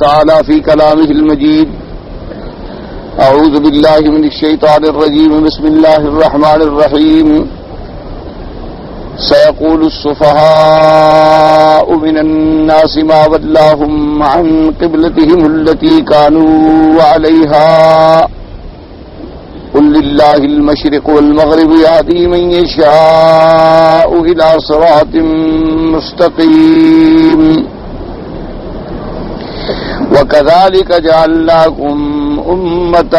تعالى في كلامه المجيد. أعوذ بالله من الشيطان الرجيم. بسم الله الرحمن الرحيم. سيقول السفهاء من الناس ما ولاهم عن قبلتهم التي كانوا عليها قل لله المشرق والمغرب يهدي من يشاء إلى صراط مستقيم. وكذلك جعلناكم أمة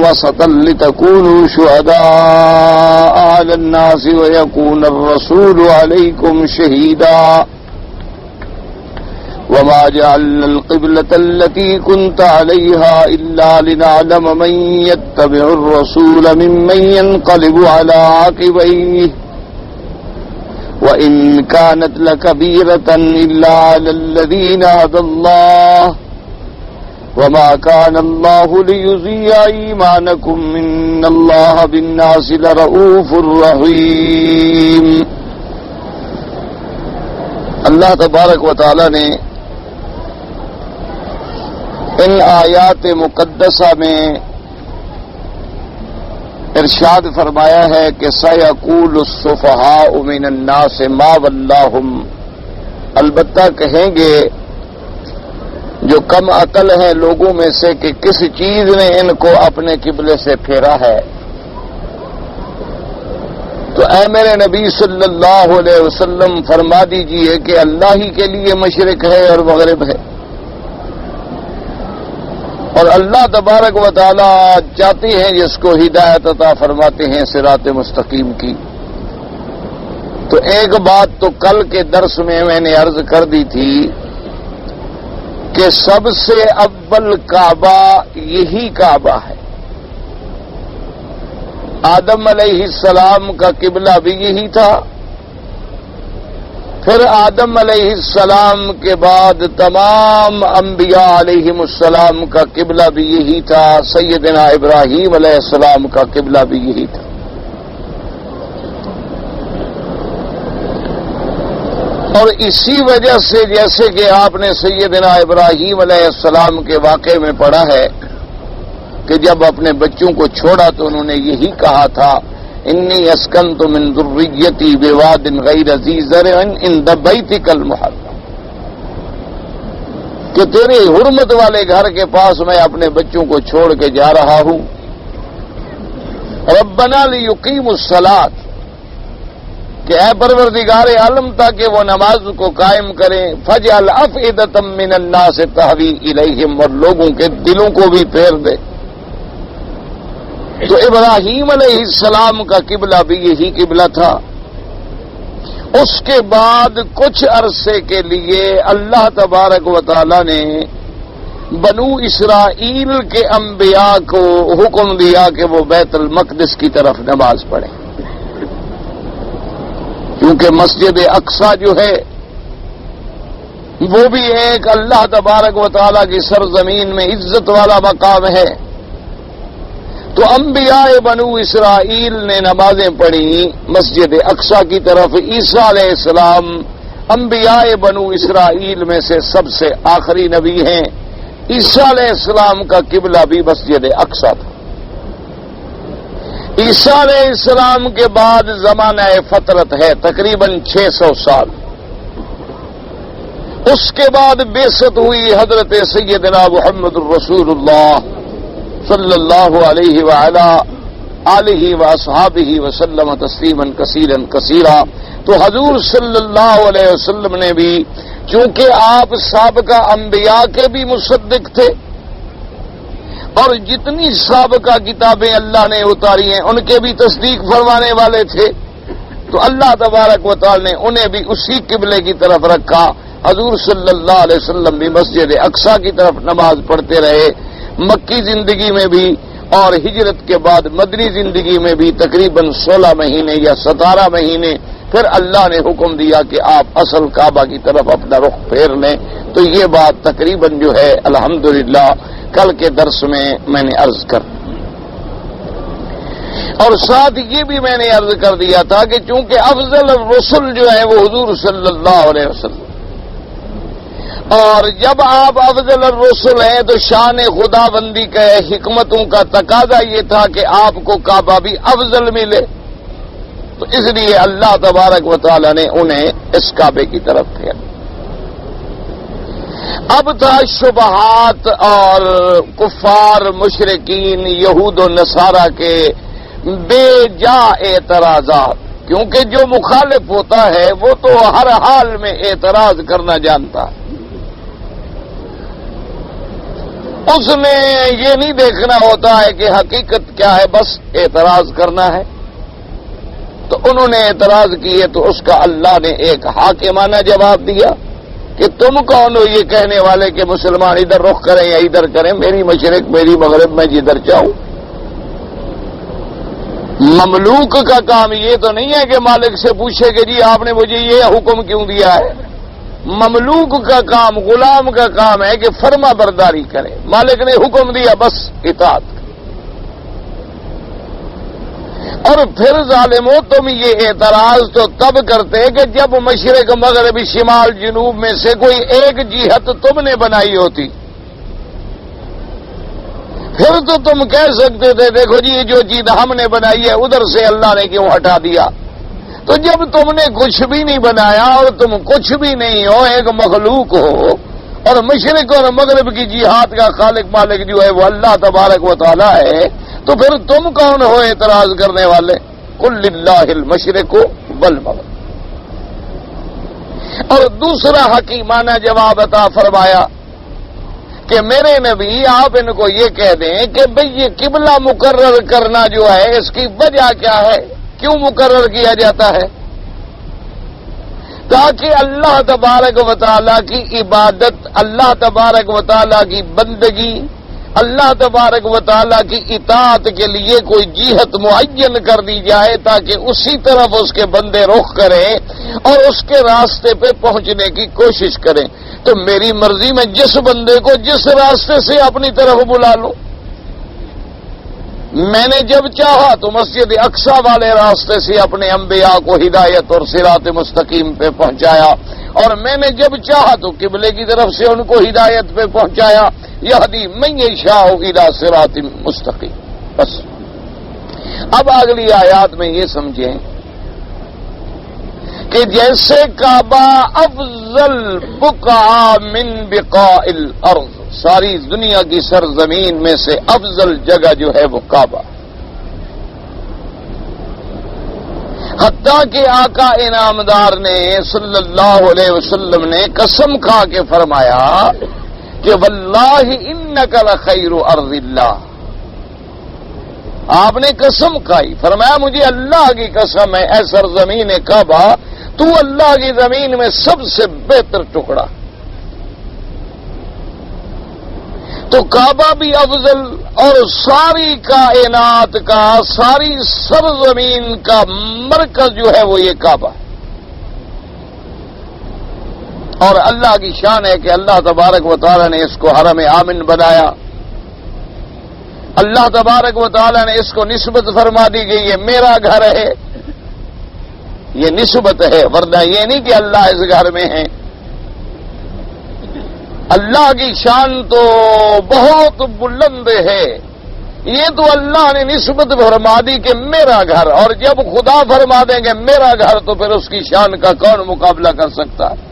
وسطا لتكونوا شهداء على الناس ويكون الرسول عليكم شهيدا. وما جعلنا القبلة التي كنت عليها إلا لنعلم من يتبع الرسول ممن ينقلب على عقبيه وإن كانت لكبيرة إلا على الذين هدى الله وما كان الله ليضيع إيمانكم إن الله بالناس لرؤوف رحيم. اللہ تبارک و تعالی نے ان آیات مقدسہ میں ارشاد فرمایا ہے کہ سیقول السفہاء من الناس ما ولاہم، البتہ کہیں گے جو کم عقل ہیں لوگوں میں سے کہ کس چیز نے ان کو اپنے قبلے سے پھیرا ہے. تو اے میرے نبی صلی اللہ علیہ وسلم فرما دیجئے کہ اللہ ہی کے لیے مشرق ہے اور مغرب ہے، اور اللہ تبارک و تعالی چاہتے ہیں جس کو ہدایت عطا فرماتے ہیں صراط مستقیم کی. تو ایک بات تو کل کے درس میں نے عرض کر دی تھی کہ سب سے اول کعبہ یہی کعبہ ہے. آدم علیہ السلام کا قبلہ بھی یہی تھا، پھر آدم علیہ السلام کے بعد تمام انبیاء علیہم السلام کا قبلہ بھی یہی تھا، سیدنا ابراہیم علیہ السلام کا قبلہ بھی یہی تھا. اور اسی وجہ سے جیسے کہ آپ نے سیدنا ابراہیم علیہ السلام کے واقعے میں پڑھا ہے کہ جب اپنے بچوں کو چھوڑا تو انہوں نے یہی کہا تھا انی اسکنت من ذریتی بواد غیر ذی زرع عند بیتک المحرم، کہ تیرے حرمت والے گھر کے پاس میں اپنے بچوں کو چھوڑ کے جا رہا ہوں. ربنا لیقیموا الصلاۃ، کہ اے پروردگار عالم تاکہ وہ نماز کو قائم کریں. فجعل افئدۃ من الناس تہوی الیہم، اور لوگوں کے دلوں کو بھی پھیر دے. تو ابراہیم علیہ السلام کا قبلہ بھی یہی قبلہ تھا. اس کے بعد کچھ عرصے کے لیے اللہ تبارک و تعالی نے بنو اسرائیل کے انبیاء کو حکم دیا کہ وہ بیت المقدس کی طرف نماز پڑھیں، کیونکہ مسجد اقصی جو ہے وہ بھی ایک اللہ تبارک و تعالی کی سرزمین میں عزت والا مقام ہے. تو انبیاء بنو اسرائیل نے نمازیں پڑھی مسجد اقصی کی طرف. عیسیٰ علیہ السلام انبیاء بنو اسرائیل میں سے سب سے آخری نبی ہیں. عیسیٰ علیہ السلام کا قبلہ بھی مسجد اقصی تھا. عیسیٰ علیہ السلام کے بعد زمانہ فترت ہے تقریباً 600 سال. اس کے بعد بعثت ہوئی حضرت سیدنا محمد الرسول اللہ صلی اللہ علیہ وعلا آلہ واصحابہ وسلم تسلیما کثیرا کثیرا. تو حضور صلی اللہ علیہ وسلم نے بھی، چونکہ آپ سابقہ انبیاء کے بھی مصدق تھے اور جتنی سابقہ کتابیں اللہ نے اتاری ہیں ان کے بھی تصدیق فرمانے والے تھے، تو اللہ تبارک و تعالی نے انہیں بھی اسی قبلے کی طرف رکھا. حضور صلی اللہ علیہ وسلم بھی مسجد اقصی کی طرف نماز پڑھتے رہے. مکی زندگی میں بھی اور ہجرت کے بعد مدنی زندگی میں بھی تقریباً 16 مہینے یا 17 مہینے. پھر اللہ نے حکم دیا کہ آپ اصل کعبہ کی طرف اپنا رخ پھیر لیں. تو یہ بات تقریباً جو ہے الحمدللہ کل کے درس میں نے عرض کر، اور ساتھ یہ بھی میں نے عرض کر دیا تھا کہ چونکہ افضل الرسل جو ہے وہ حضور صلی اللہ علیہ وسلم، اور جب آپ افضل الرسل ہیں تو شان خدا بندی کا حکمتوں کا تقاضا یہ تھا کہ آپ کو کعبہ بھی افضل ملے، تو اس لیے اللہ تبارک و تعالی نے انہیں اس کعبے کی طرف پھیرا۔ اب تھا شبہات اور کفار مشرکین یہود و نصارہ کے بے جا اعتراضات، کیونکہ جو مخالف ہوتا ہے وہ تو ہر حال میں اعتراض کرنا جانتا ہے، اس نے یہ نہیں دیکھنا ہوتا ہے کہ حقیقت کیا ہے، بس اعتراض کرنا ہے۔ تو انہوں نے اعتراض کیے تو اس کا اللہ نے ایک حاکمانہ جواب دیا کہ تم کون ہو یہ کہنے والے کہ مسلمان ادھر رخ کریں یا ادھر کریں، میری مشرق میری مغرب، میں جدھر چاہوں۔ مملوک کا کام یہ تو نہیں ہے کہ مالک سے پوچھے کہ جی آپ نے مجھے یہ حکم کیوں دیا ہے، مملوک کا کام، غلام کا کام ہے کہ فرما برداری کرے، مالک نے حکم دیا بس اطاعت۔ اور پھر ظالمو تم یہ اعتراض تو تب کرتے کہ جب مشرق مغرب شمال جنوب میں سے کوئی ایک جہت تم نے بنائی ہوتی، پھر تو تم کہہ سکتے تھے دیکھو جی یہ جو چیز ہم نے بنائی ہے ادھر سے اللہ نے کیوں ہٹا دیا۔ تو جب تم نے کچھ بھی نہیں بنایا اور تم کچھ بھی نہیں ہو، ایک مخلوق ہو، اور مشرق اور مغرب کی جہاد کا خالق مالک جو ہے وہ اللہ تبارک و تعالی ہے، تو پھر تم کون ہو اعتراض کرنے والے؟ قل للہ المشرق والمغرب۔ اور دوسرا حکیمانہ جواب عطا فرمایا کہ میرے نبی آپ ان کو یہ کہہ دیں کہ بھئی یہ قبلہ مقرر کرنا جو ہے اس کی وجہ کیا ہے، کیوں مقرر کیا جاتا ہے؟ تاکہ اللہ تبارک و تعالیٰ کی عبادت، اللہ تبارک و تعالیٰ کی بندگی، اللہ تبارک و تعالیٰ کی اطاعت کے لیے کوئی جہت معین کر دی جائے تاکہ اسی طرف اس کے بندے رخ کریں اور اس کے راستے پہ پہنچنے کی کوشش کریں۔ تو میری مرضی میں جس بندے کو جس راستے سے اپنی طرف بلا لوں، میں نے جب چاہا تو مسجد اقصی والے راستے سے اپنے انبیاء کو ہدایت اور صراط مستقیم پہ پہنچایا، اور میں نے جب چاہا تو قبلے کی طرف سے ان کو ہدایت پہ پہنچایا، یہدی من یشاء الی صراط مستقیم۔ بس اب اگلی آیات میں یہ سمجھیں کہ جیسے کعبہ افضل بقعہ من بقاع الارض، ساری دنیا کی سرزمین میں سے افضل جگہ جو ہے وہ کعبہ، حتیٰ کہ آقا انعامدار نے صلی اللہ علیہ وسلم نے قسم کھا کے فرمایا کہ واللہ انک لخیر ارض اللہ۔ آپ نے قسم کھائی، فرمایا مجھے اللہ کی قسم ہے اے سرزمین کعبہ، تو اللہ کی زمین میں سب سے بہتر ٹکڑا۔ تو کعبہ بھی افضل، اور ساری کائنات کا، ساری سرزمین کا مرکز جو ہے وہ یہ کعبہ ہے۔ اور اللہ کی شان ہے کہ اللہ تبارک و تعالی نے اس کو حرم آمن بنایا، اللہ تبارک و تعالی نے اس کو نسبت فرما دی کہ یہ میرا گھر ہے، یہ نسبت ہے، ورنہ یہ نہیں کہ اللہ اس گھر میں ہے۔ اللہ کی شان تو بہت بلند ہے، یہ تو اللہ نے نسبت فرما دی کہ میرا گھر، اور جب خدا فرما دیں گے میرا گھر تو پھر اس کی شان کا کون مقابلہ کر سکتا ہے؟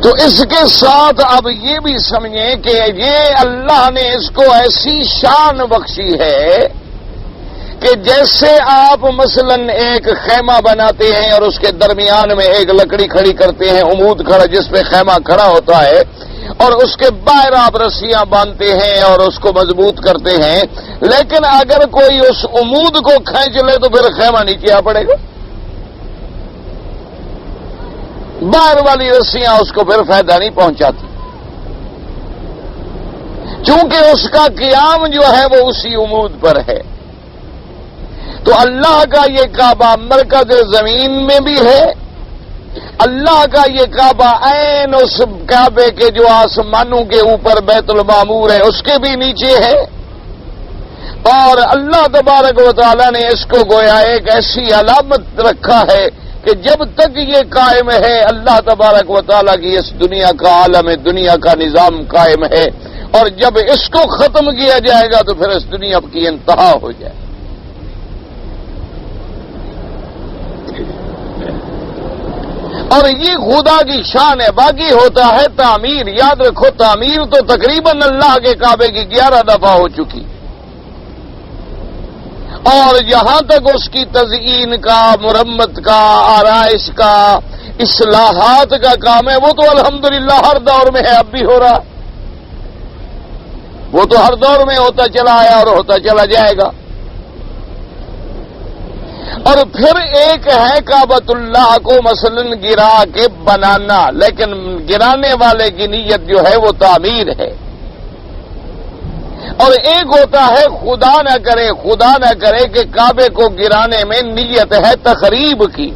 تو اس کے ساتھ اب یہ بھی سمجھیں کہ یہ اللہ نے اس کو ایسی شان بخشی ہے کہ جیسے آپ مثلا ایک خیمہ بناتے ہیں اور اس کے درمیان میں ایک لکڑی کھڑی کرتے ہیں، عمود کھڑا جس پہ خیمہ کھڑا ہوتا ہے، اور اس کے باہر آپ رسیاں باندھتے ہیں اور اس کو مضبوط کرتے ہیں، لیکن اگر کوئی اس عمود کو کھینچ لے تو پھر خیمہ نیچے آ پڑے گا، باہر والی رسیاں اس کو پھر فائدہ نہیں پہنچاتی، چونکہ اس کا قیام جو ہے وہ اسی عمود پر ہے۔ تو اللہ کا یہ کعبہ مرکز زمین میں بھی ہے، اللہ کا یہ کعبہ عین اس کعبے کے جو آسمانوں کے اوپر بیت المعمور ہے اس کے بھی نیچے ہے، اور اللہ تبارک و تعالی نے اس کو گویا ایک ایسی علامت رکھا ہے کہ جب تک یہ قائم ہے اللہ تبارک و تعالیٰ کی اس دنیا کا عالم دنیا کا نظام قائم ہے، اور جب اس کو ختم کیا جائے گا تو پھر اس دنیا کی انتہا ہو جائے۔ اور یہ خدا کی شان ہے۔ باقی ہوتا ہے تعمیر، یاد رکھو تعمیر تو تقریباً اللہ کے کعبے کی 11 دفعہ ہو چکی، اور یہاں تک اس کی تزئین کا، مرمت کا، آرائش کا، اصلاحات کا کام ہے، وہ تو الحمدللہ ہر دور میں ہے، اب بھی ہو رہا، وہ تو ہر دور میں ہوتا چلا آیا اور ہوتا چلا جائے گا۔ اور پھر ایک ہے کعبۃ اللہ کو مثلاً گرا کے بنانا، لیکن گرانے والے کی نیت جو ہے وہ تعمیر ہے، اور ایک ہوتا ہے خدا نہ کرے کہ کعبے کو گرانے میں نیت ہے تخریب کی،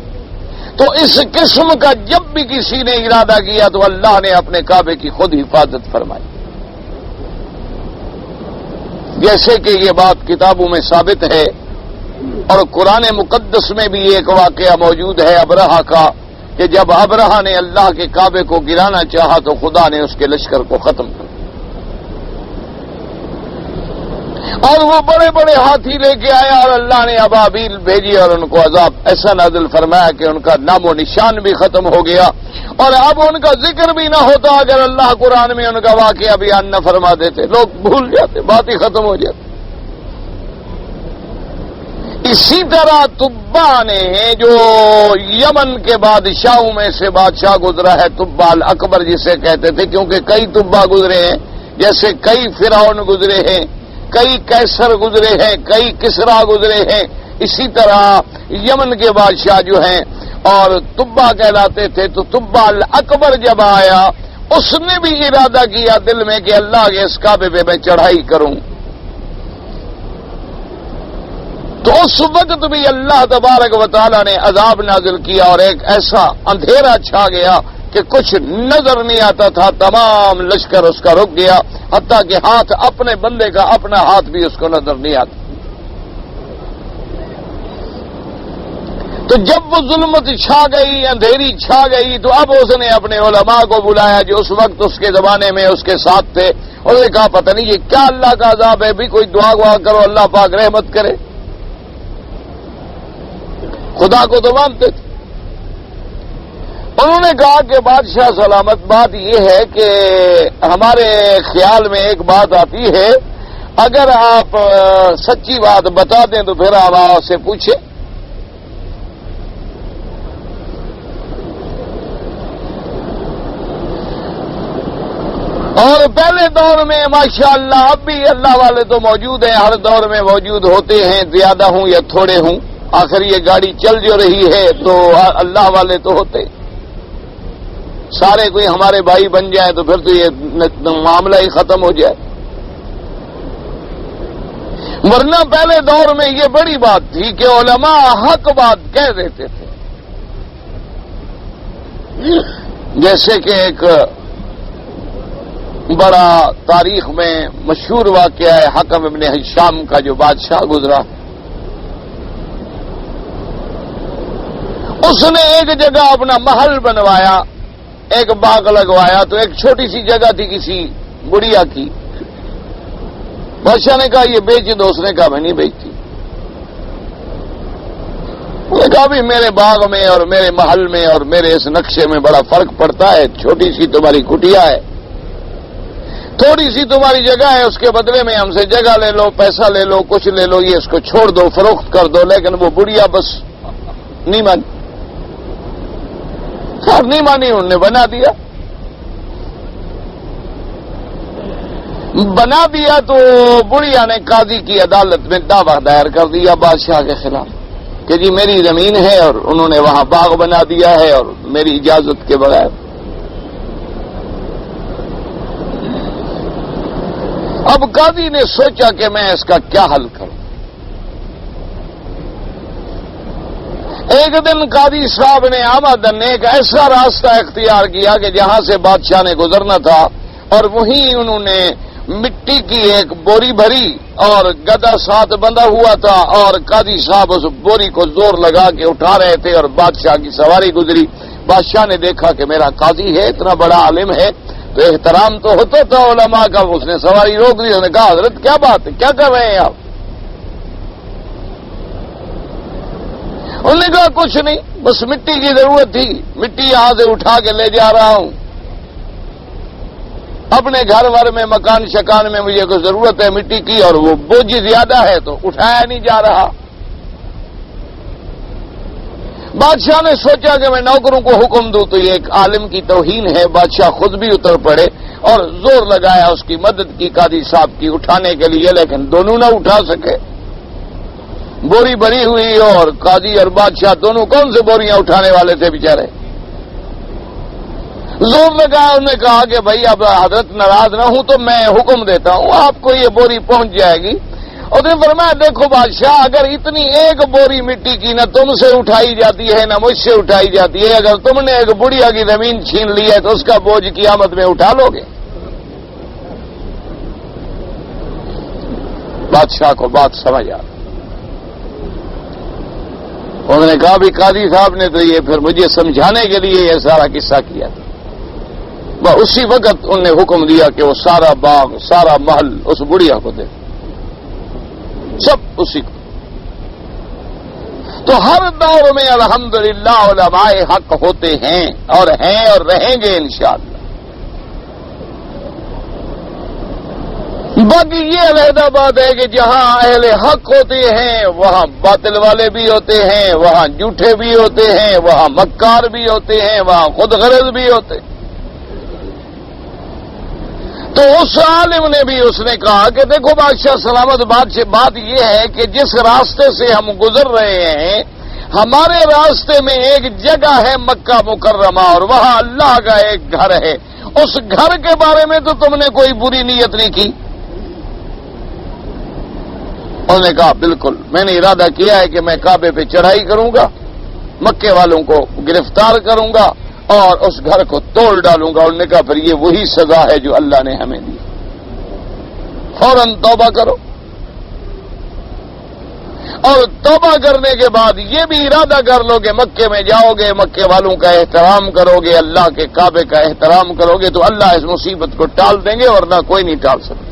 تو اس قسم کا جب بھی کسی نے ارادہ کیا تو اللہ نے اپنے کعبے کی خود حفاظت فرمائی، جیسے کہ یہ بات کتابوں میں ثابت ہے، اور قرآن مقدس میں بھی ایک واقعہ موجود ہے ابرہہ کا، کہ جب ابرہہ نے اللہ کے کعبے کو گرانا چاہا تو خدا نے اس کے لشکر کو ختم کر دیا، اور وہ بڑے بڑے ہاتھی لے کے آیا، اور اللہ نے ابابیل بھیجی اور ان کو عذاب ایسا نازل فرمایا کہ ان کا نام و نشان بھی ختم ہو گیا، اور اب ان کا ذکر بھی نہ ہوتا اگر اللہ قرآن میں ان کا واقعہ بیان نہ فرما دیتے، لوگ بھول جاتے، بات ہی ختم ہو جاتی۔ اسی طرح تبا نے جو یمن کے بادشاہوں میں سے بادشاہ گزرا ہے، تبا الاکبر جسے کہتے تھے، کیونکہ کئی تبا گزرے ہیں، جیسے کئی فرعون گزرے ہیں، کئی کیسر گزرے ہیں، کئی کسرا گزرے ہیں، اسی طرح یمن کے بادشاہ جو ہیں اور تبا کہلاتے تھے، تو تبا الاکبر جب آیا اس نے بھی ارادہ کیا دل میں کہ اللہ کے اس کعبے پہ میں چڑھائی کروں، تو اس وقت بھی اللہ تبارک و تعالی نے عذاب نازل کیا، اور ایک ایسا اندھیرا چھا گیا کہ کچھ نظر نہیں آتا تھا، تمام لشکر اس کا رک گیا، حتیٰ کہ ہاتھ اپنے بندے کا اپنا ہاتھ بھی اس کو نظر نہیں آتا۔ تو جب وہ ظلمت چھا گئی، اندھیری چھا گئی، تو اب اس نے اپنے علماء کو بلایا جو اس وقت اس کے زمانے میں اس کے ساتھ تھے، انہوں نے کہا پتہ نہیں یہ کیا اللہ کا عذاب ہے، بھی کوئی دعا کرو اللہ پاک رحمت کرے۔ خدا کو تو مانتے تھے۔ انہوں نے کہا کہ بادشاہ سلامت، بات یہ ہے کہ ہمارے خیال میں ایک بات آتی ہے، اگر آپ سچی بات بتا دیں تو پھر آپ سے پوچھیں۔ اور پہلے دور میں ماشاءاللہ اب بھی اللہ والے تو موجود ہیں، ہر دور میں موجود ہوتے ہیں، زیادہ ہوں یا تھوڑے ہوں، آخر یہ گاڑی چل جو رہی ہے تو اللہ والے تو ہوتے، سارے کوئی ہمارے بھائی بن جائے تو پھر تو یہ معاملہ ہی ختم ہو جائے، ورنہ پہلے دور میں یہ بڑی بات تھی کہ علماء حق بات کہہ دیتے تھے، جیسے کہ ایک بڑا تاریخ میں مشہور واقعہ ہے حکم ابن ہشام کا جو بادشاہ گزرا، اس نے ایک جگہ اپنا محل بنوایا، ایک باغ لگوایا، تو ایک چھوٹی سی جگہ تھی کسی بڑھیا کی، بادشاہ نے کہا یہ بیچ دو، اس نے کہا میں نہیں بیچتی، اس نے کہا بھی میرے باغ میں اور میرے محل میں اور میرے اس نقشے میں بڑا فرق پڑتا ہے، چھوٹی سی تمہاری کٹیا ہے، تھوڑی سی تمہاری جگہ ہے، اس کے بدلے میں ہم سے جگہ لے لو، پیسہ لے لو، کچھ لے لو، یہ اس کو چھوڑ دو، فروخت کر دو، لیکن وہ بڑھیا بس نہیں مانی، خیر نہیں مانی، انہوں نے بنا دیا تو بڑھیا نے قاضی کی عدالت میں دعویٰ دائر کر دیا بادشاہ کے خلاف کہ جی میری زمین ہے اور انہوں نے وہاں باغ بنا دیا ہے اور میری اجازت کے بغیر۔ اب قاضی نے سوچا کہ میں اس کا کیا حل کروں۔ ایک دن قاضی صاحب نے آمدن نے ایک ایسا راستہ اختیار کیا کہ جہاں سے بادشاہ نے گزرنا تھا، اور وہیں انہوں نے مٹی کی ایک بوری بھری اور گدا ساتھ بندھا ہوا تھا، اور قاضی صاحب اس بوری کو زور لگا کے اٹھا رہے تھے، اور بادشاہ کی سواری گزری۔ بادشاہ نے دیکھا کہ میرا قاضی ہے، اتنا بڑا عالم ہے، تو احترام تو ہوتا تھا علماء کا۔ اس نے سواری روک دی، اس نے کہا حضرت کیا بات ہے، کیا کر رہے ہیں آپ؟ انہوں نے کہا کچھ نہیں، بس مٹی کی ضرورت تھی، مٹی یہاں سے اٹھا کے لے جا رہا ہوں، اپنے گھر ور میں مکان شکان میں مجھے کوئی ضرورت ہے مٹی کی، اور وہ بوجھ زیادہ ہے تو اٹھایا نہیں جا رہا۔ بادشاہ نے سوچا کہ میں نوکروں کو حکم دوں تو یہ ایک عالم کی توہین ہے، بادشاہ خود بھی اتر پڑے اور زور لگایا اس کی مدد کی قاضی صاحب کی اٹھانے کے لیے، لیکن دونوں نہ اٹھا سکے۔ بوری بھری ہوئی اور قاضی اور بادشاہ دونوں کون سے بوریاں اٹھانے والے تھے بیچارے؟ زور لگایا، انہوں نے کہا کہ بھائی اب حضرت ناراض نہ ہوں تو میں حکم دیتا ہوں آپ کو یہ بوری پہنچ جائے گی۔ اور نے فرمایا دیکھو بادشاہ، اگر اتنی ایک بوری مٹی کی نہ تم سے اٹھائی جاتی ہے نہ مجھ سے اٹھائی جاتی ہے، اگر تم نے ایک بڑھیا کی زمین چھین لی ہے تو اس کا بوجھ قیامت میں اٹھا لو گے؟ بادشاہ کو بات سمجھ آ، انہوں نے کہا بھی قاضی صاحب نے تو یہ پھر مجھے سمجھانے کے لیے یہ سارا قصہ کیا تھا۔ اسی وقت انہوں نے حکم دیا کہ وہ سارا باغ سارا محل اس بڑھیا کو دے، سب اسی کو۔ تو ہر دور میں الحمدللہ علماء حق ہوتے ہیں اور رہیں گے انشاءاللہ۔ باقی یہ علیحدہ بات ہے کہ جہاں اہل حق ہوتے ہیں وہاں باطل والے بھی ہوتے ہیں، وہاں جھوٹے بھی ہوتے ہیں، وہاں مکار بھی ہوتے ہیں، وہاں خود غرض بھی ہوتے ہیں۔ تو اس عالم نے بھی اس نے کہا کہ دیکھو بادشاہ سلامت، بات یہ ہے کہ جس راستے سے ہم گزر رہے ہیں ہمارے راستے میں ایک جگہ ہے مکہ مکرمہ، اور وہاں اللہ کا ایک گھر ہے، اس گھر کے بارے میں تو تم نے کوئی بری نیت نہیں کی؟ انہوں نے کہا بالکل، میں نے ارادہ کیا ہے کہ میں کعبے پہ چڑھائی کروں گا، مکے والوں کو گرفتار کروں گا اور اس گھر کو توڑ ڈالوں گا۔ انہوں نے کہا پھر یہ وہی سزا ہے جو اللہ نے ہمیں دی، فوراً توبہ کرو۔ اور توبہ کرنے کے بعد یہ بھی ارادہ کر لو کہ مکے میں جاؤ گے، مکے والوں کا احترام کرو گے، اللہ کے کعبے کا احترام کرو گے تو اللہ اس مصیبت کو ٹال دیں گے، ورنہ کوئی نہیں ٹال سکتا۔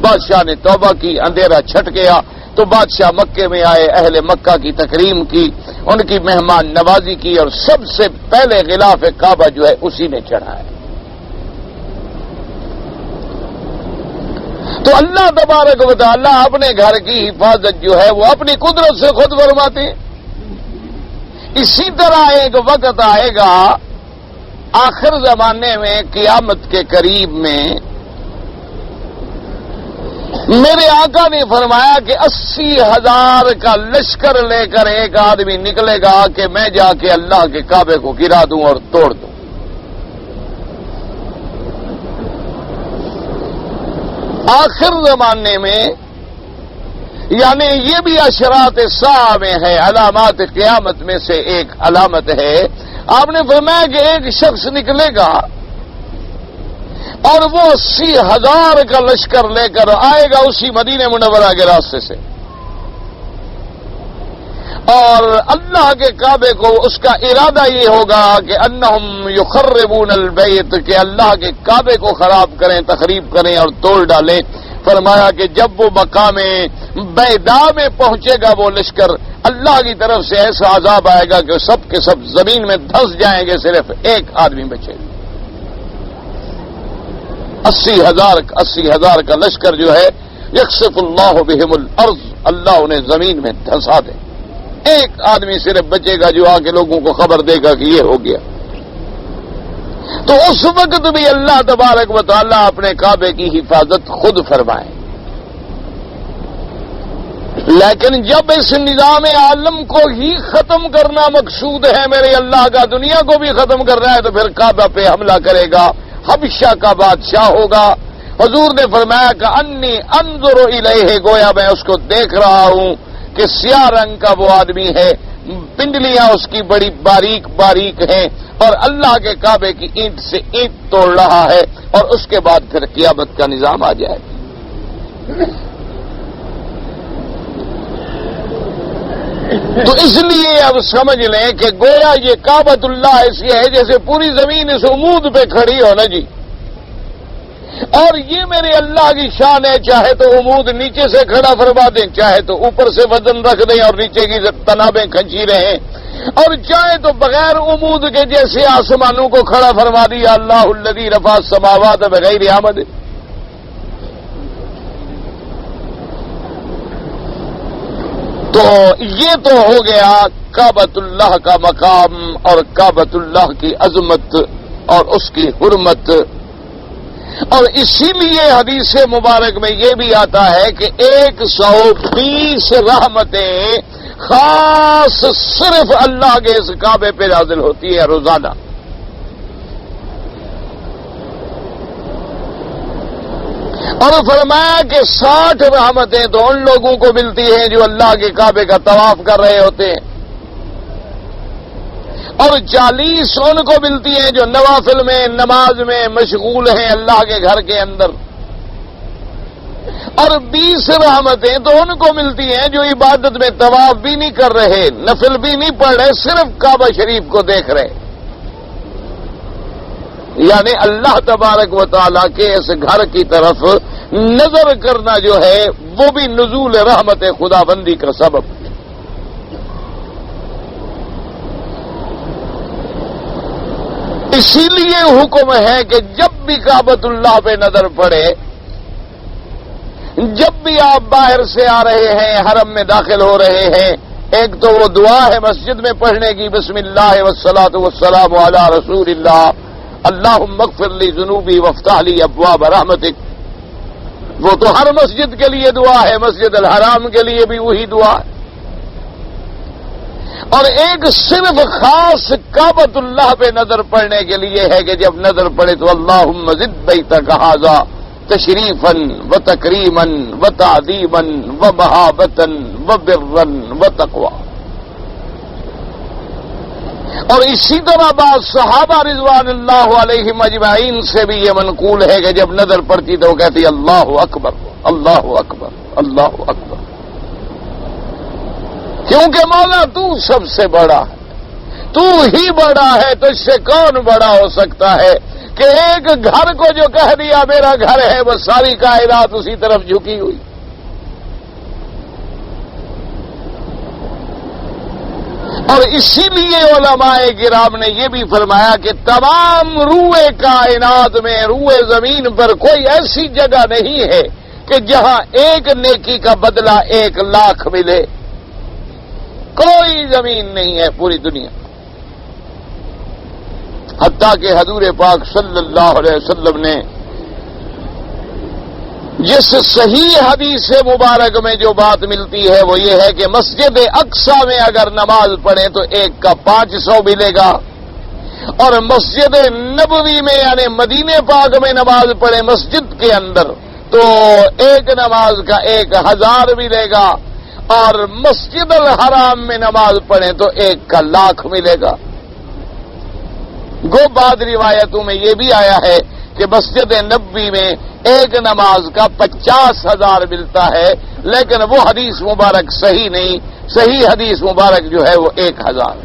بادشاہ نے توبہ کی، اندھیرا چھٹ گیا تو بادشاہ مکے میں آئے، اہل مکہ کی تکریم کی، ان کی مہمان نوازی کی، اور سب سے پہلے غلاف کعبہ جو ہے اسی نے چڑھایا۔ تو اللہ تبارک و تعالی اپنے گھر کی حفاظت جو ہے وہ اپنی قدرت سے خود فرماتے ہیں۔ اسی طرح ایک وقت آئے گا آخر زمانے میں، قیامت کے قریب میں، میرے آقا نے فرمایا کہ 80,000 کا لشکر لے کر ایک آدمی نکلے گا کہ میں جا کے اللہ کے کعبے کو گرا دوں اور توڑ دوں۔ آخر زمانے میں، یعنی یہ بھی اشراط الساعہ میں ہے، علامات قیامت میں سے ایک علامت ہے۔ آپ نے فرمایا کہ ایک شخص نکلے گا اور وہ 80,000 کا لشکر لے کر آئے گا اسی مدینہ منورہ کے راستے سے، اور اللہ کے کعبے کو اس کا ارادہ یہ ہوگا کہ انہم یخربون البیت، کہ اللہ کے کعبے کو خراب کریں، تخریب کریں اور توڑ ڈالیں۔ فرمایا کہ جب وہ مقام بیدا میں پہنچے گا وہ لشکر، اللہ کی طرف سے ایسا عذاب آئے گا کہ سب کے سب زمین میں دھس جائیں گے، صرف ایک آدمی بچے گا۔ 80,000 کا لشکر جو ہے، یکسف اللہ بہم الارض، اللہ انہیں زمین میں دھسا دے، ایک آدمی صرف بچے گا جو آ کے لوگوں کو خبر دے گا کہ یہ ہو گیا۔ تو اس وقت بھی اللہ تبارک و تعالیٰ اپنے کعبے کی حفاظت خود فرمائے، لیکن جب اس نظام عالم کو ہی ختم کرنا مقصود ہے میرے اللہ کا، دنیا کو بھی ختم کرنا ہے، تو پھر کعبہ پہ حملہ کرے گا، حبشہ کا بادشاہ ہوگا۔ حضور نے فرمایا کہ انی انظر الیہ، گویا میں اس کو دیکھ رہا ہوں کہ سیاہ رنگ کا وہ آدمی ہے، پنڈلیاں اس کی بڑی باریک باریک ہیں، اور اللہ کے کعبے کی اینٹ سے اینٹ توڑ رہا ہے، اور اس کے بعد پھر قیامت کا نظام آ جائے گا۔ تو اس لیے اب سمجھ لیں کہ گویا یہ کعبۃ اللہ ایسی ہے جیسے پوری زمین اس عمود پہ کھڑی ہو نا جی، اور یہ میرے اللہ کی شان ہے، چاہے تو عمود نیچے سے کھڑا فرما دیں، چاہے تو اوپر سے وزن رکھ دیں اور نیچے کی تنابیں کھنچی رہیں، اور چاہے تو بغیر عمود کے جیسے آسمانوں کو کھڑا فرما دیا۔ اللہ الذی رفع السماوات بغیر عمد۔ تو یہ تو ہو گیا کعبۃ اللہ کا مقام اور کعبۃ اللہ کی عظمت اور اس کی حرمت، اور اسی لیے حدیث مبارک میں یہ بھی آتا ہے کہ 120 رحمتیں خاص صرف اللہ کے اس کعبے پہ نازل ہوتی ہے روزانہ۔ اور فرمایا کہ 60 رحمتیں تو ان لوگوں کو ملتی ہیں جو اللہ کے کعبے کا طواف کر رہے ہوتے ہیں، اور 40 ان کو ملتی ہیں جو نوافل میں نماز میں مشغول ہیں اللہ کے گھر کے اندر، اور 20 رحمتیں تو ان کو ملتی ہیں جو عبادت میں طواف بھی نہیں کر رہے، نفل بھی نہیں پڑھ رہے، صرف کعبہ شریف کو دیکھ رہے۔ یعنی اللہ تبارک و تعالیٰ کے اس گھر کی طرف نظر کرنا جو ہے وہ بھی نزول رحمت خدا بندی کا سبب۔ اسی لیے حکم ہے کہ جب بھی کعبۃ اللہ پہ نظر پڑے، جب بھی آپ باہر سے آ رہے ہیں، حرم میں داخل ہو رہے ہیں، ایک تو وہ دعا ہے مسجد میں پڑھنے کی، بسم اللہ والصلاۃ والسلام علی رسول اللہ، اللہم اغفر لی ذنوبی وافتح لی ابواب رحمتک، وہ تو ہر مسجد کے لیے دعا ہے، مسجد الحرام کے لیے بھی وہی دعا ہے۔ اور ایک صرف خاص کعبۃ اللہ پہ نظر پڑنے کے لیے ہے کہ جب نظر پڑے تو اللہم زد بیتک ھذا تشریفا و تکریما و تعظیما و محابتا و برا و تقوی۔ اور اسی طرح بعض صحابہ رضوان اللہ علیہم اجمعین سے بھی یہ منقول ہے کہ جب نظر پڑتی تو وہ کہتی اللہ اکبر اللہ اکبر اللہ اکبر، کیونکہ مولا تو سب سے بڑا ہے، تو ہی بڑا ہے، تو اس سے کون بڑا ہو سکتا ہے کہ ایک گھر کو جو کہہ دیا میرا گھر ہے، وہ ساری کائنات اسی طرف جھکی ہوئی۔ اور اسی لیے علماء کرام نے یہ بھی فرمایا کہ تمام روئے کائنات میں، روئے زمین پر کوئی ایسی جگہ نہیں ہے کہ جہاں ایک نیکی کا بدلہ 1,00,000 ملے، کوئی زمین نہیں ہے پوری دنیا۔ حتیٰ کہ حضور پاک صلی اللہ علیہ وسلم نے جس صحیح حدیث مبارک میں جو بات ملتی ہے وہ یہ ہے کہ مسجد اقصی میں اگر نماز پڑھے تو ایک کا 500 ملے گا، اور مسجد نبوی میں یعنی مدینہ پاک میں نماز پڑھے مسجد کے اندر تو ایک نماز کا 1,000 ملے گا، اور مسجد الحرام میں نماز پڑھیں تو 1,00,000 ملے گا۔ گو بعد روایتوں میں یہ بھی آیا ہے کہ مسجد نبوی میں ایک نماز کا 50,000 ملتا ہے، لیکن وہ حدیث مبارک صحیح نہیں، صحیح حدیث مبارک جو ہے وہ 1,000۔